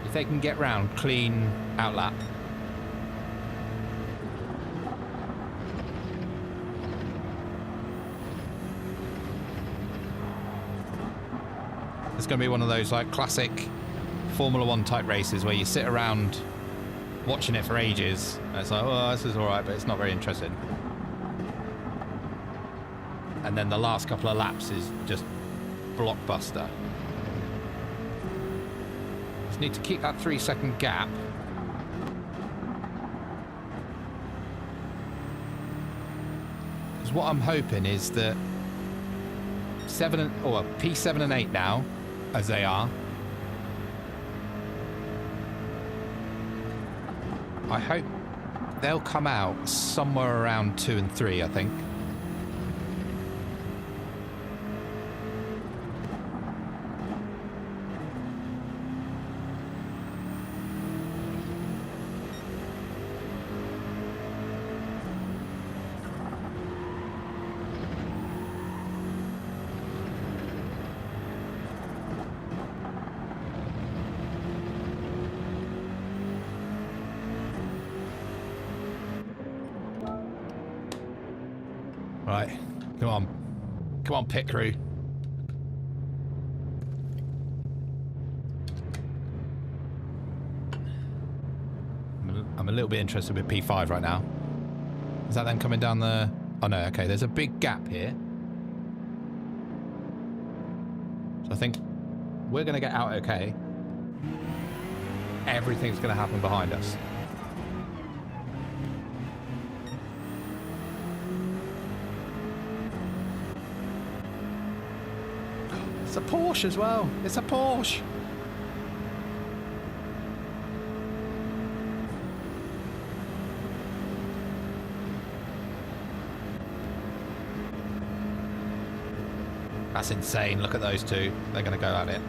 If they can get round clean outlap. It's going to be one of those like classic Formula 1 type races where you sit around watching it for ages and it's like, oh, this is alright, but it's not very interesting. And then the last couple of laps is just blockbuster. Just need to keep that 3-second gap. Because what I'm hoping is that P7 and 8 now, as they are, I hope they'll come out somewhere around 2 and 3, I think. Right, come on. Come on, pit crew. I'm a little bit interested with P5 right now. Is that them coming down the... Oh no, okay, there's a big gap here. I think we're going to get out okay. Everything's going to happen behind us. It's a Porsche as well. It's a Porsche. That's insane. Look at those two. They're going to go at it.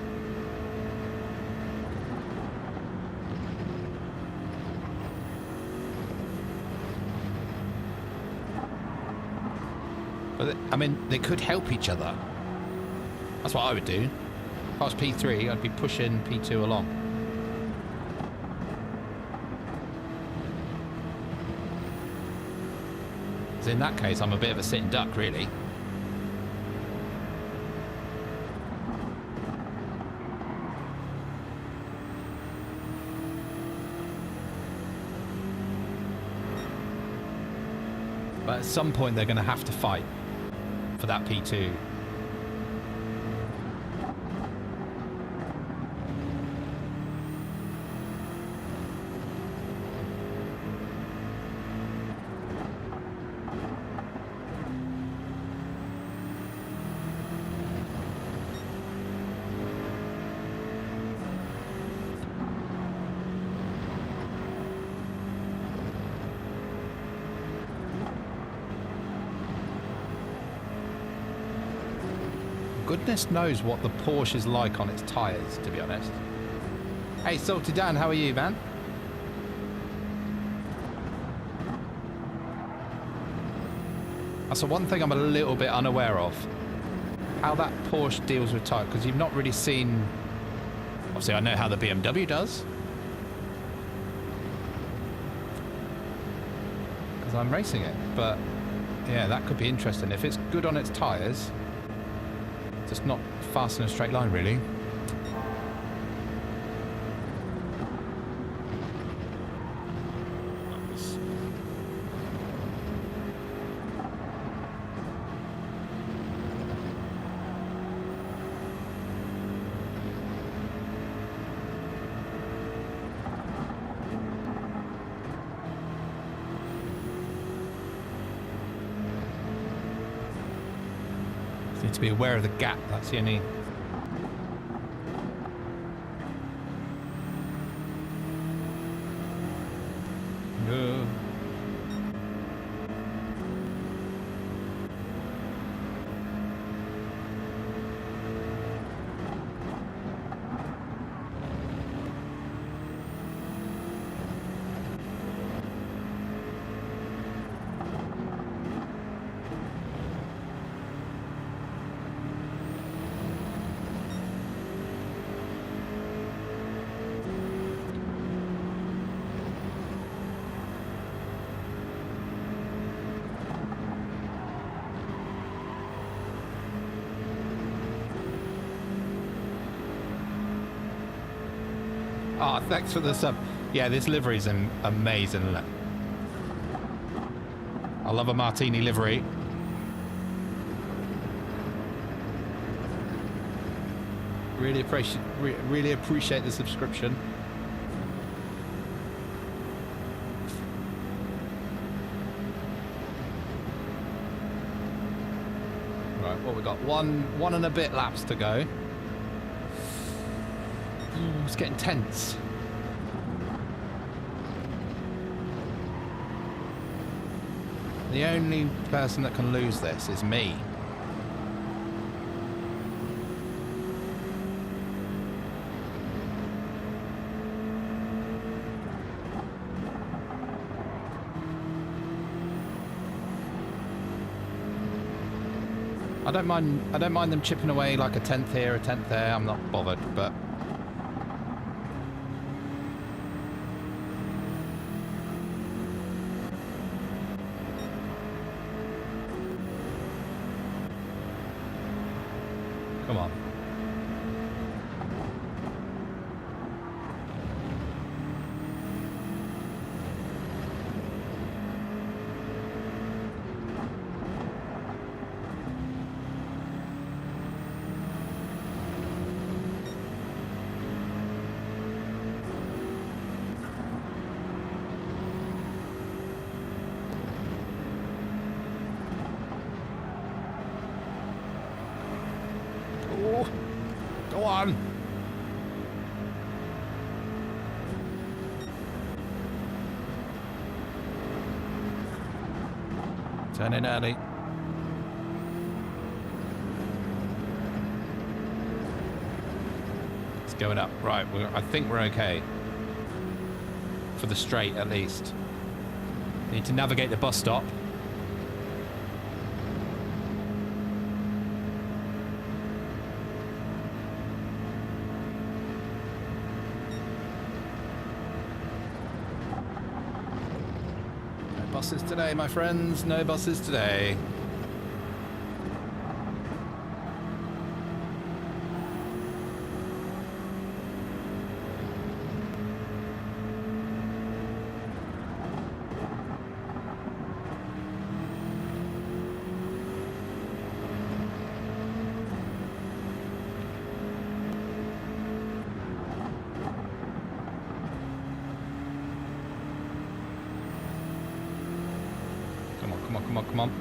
But, I mean, they could help each other. That's what I would do. If I was P3, I'd be pushing P2 along. So in that case, I'm a bit of a sitting duck, really. But at some point, they're going to have to fight for that P2. Goodness knows what the Porsche is like on its tyres, to be honest. Hey, Salty Dan, how are you, man? That's the one thing I'm a little bit unaware of. How that Porsche deals with tyre, because you've not really seen... Obviously, I know how the BMW does. Because I'm racing it, but... Yeah, that could be interesting. If it's good on its tyres... Just not fast in a straight line, really. Nice. Need to be aware of the gap. That's the only... No. Oh, thanks for the sub. Yeah, this livery's amazing, isn't it? I love a martini livery. Really appreciate the subscription. Right, what we got? One and a bit laps to go. Ooh, it's getting tense. The only person that can lose this is me. I don't mind them chipping away like a tenth here, a tenth there. I'm not bothered, but come on. Turn in early. It's going up. Right, I think we're okay. For the straight, at least. Need to navigate the bus stop. No buses today, my friends. No buses today. Come on.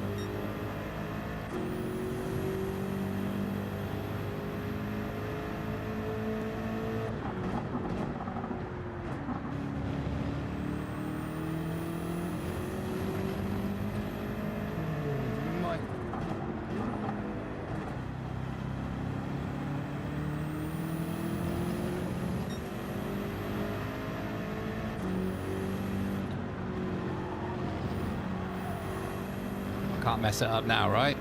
Can't mess it up now, right?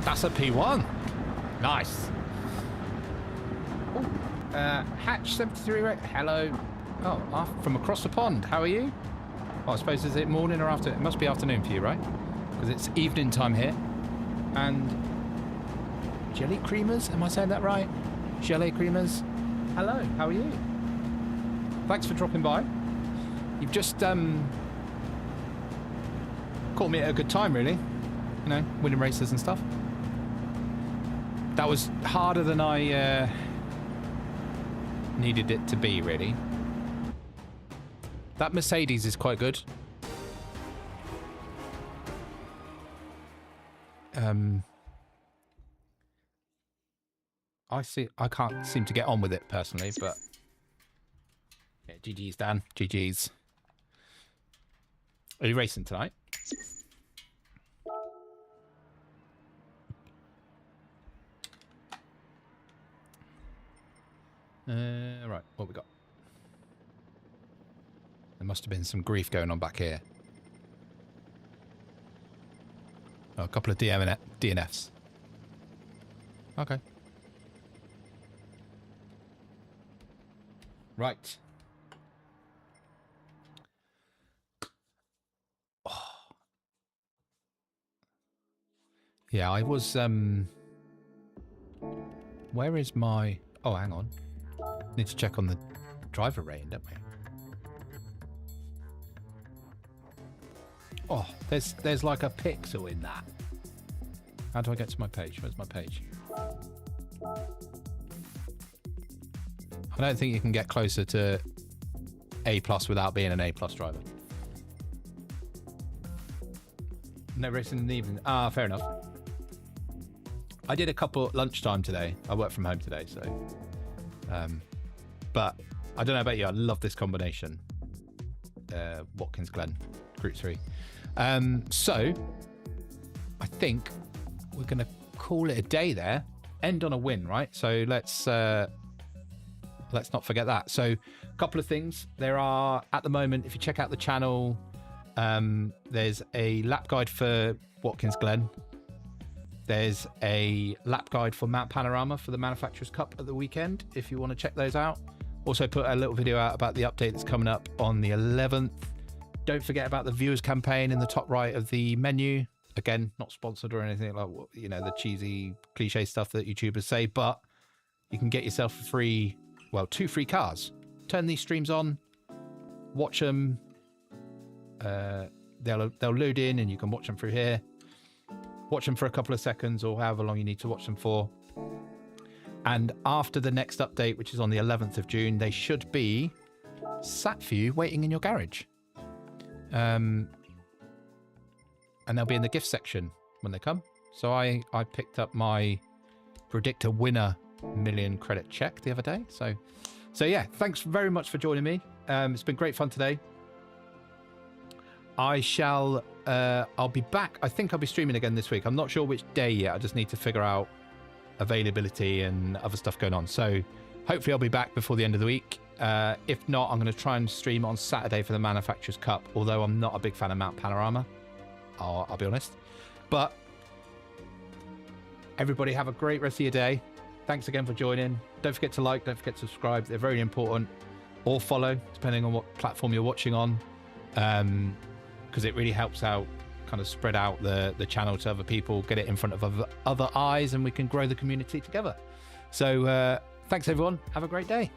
That's a P1. Nice. Oh, Hatch 73. Hello. Oh, from across the pond. How are you? Oh, I suppose, is it morning or afternoon? It must be afternoon for you, right? Because it's evening time here. And jelly creamers. Am I saying that right? Gelée creamers. Hello, how are you? Thanks for dropping by. You've just caught me at a good time, really. You know, winning races and stuff. That was harder than I needed it to be, really. That Mercedes is quite good. I can't seem to get on with it personally, but yeah, GG's, Dan. GG's. Are you racing tonight? Right, what we got? There must have been some grief going on back here. Oh, a couple of DNFs. Okay. Right. Oh. Yeah, I was, where is my... Oh, hang on. Need to check on the driver rating, don't we? Oh, there's like a pixel in that. How do I get to my page? Where's my page? I don't think you can get closer to A+ without being an A+ driver. No racing in the evening. Ah, fair enough. I did a couple at lunchtime today. I work from home today, so... but I don't know about you. I love this combination. Watkins Glen, Group 3. So, I think we're going to call it a day there. End on a win, right? So let's not forget that. So a couple of things. There are, at the moment, if you check out the channel, there's a lap guide for Watkins Glen. There's a lap guide for Mount Panorama for the Manufacturers Cup at the weekend, if you want to check those out. Also put a little video out about the update that's coming up on the 11th. Don't forget about the viewers campaign in the top right of the menu. Again, not sponsored or anything like, you know, the cheesy cliche stuff that YouTubers say, but you can get yourself a free, well, 2 free cars. Turn these streams on, watch them. They'll load in and you can watch them through here. Watch them for a couple of seconds or however long you need to watch them for. And after the next update, which is on the 11th of June, they should be sat for you waiting in your garage. And they'll be in the gift section when they come. So I picked up my predictor winner million credit check the other day. So yeah, thanks very much for joining me. It's been great fun today. I'll be back. I think I'll be streaming again this week. I'm not sure which day yet. I just need to figure out availability and other stuff going on. So hopefully I'll be back before the end of the week. If not, I'm going to try and stream on Saturday for the Manufacturers Cup, although I'm not a big fan of Mount Panorama. I'll be honest. But everybody have a great rest of your day. Thanks again for joining. Don't forget to like, don't forget to subscribe. They're very important. Or follow, depending on what platform you're watching on. Because it really helps out, kind of spread out the channel to other people, get it in front of other eyes, and we can grow the community together. So thanks everyone. Have a great day.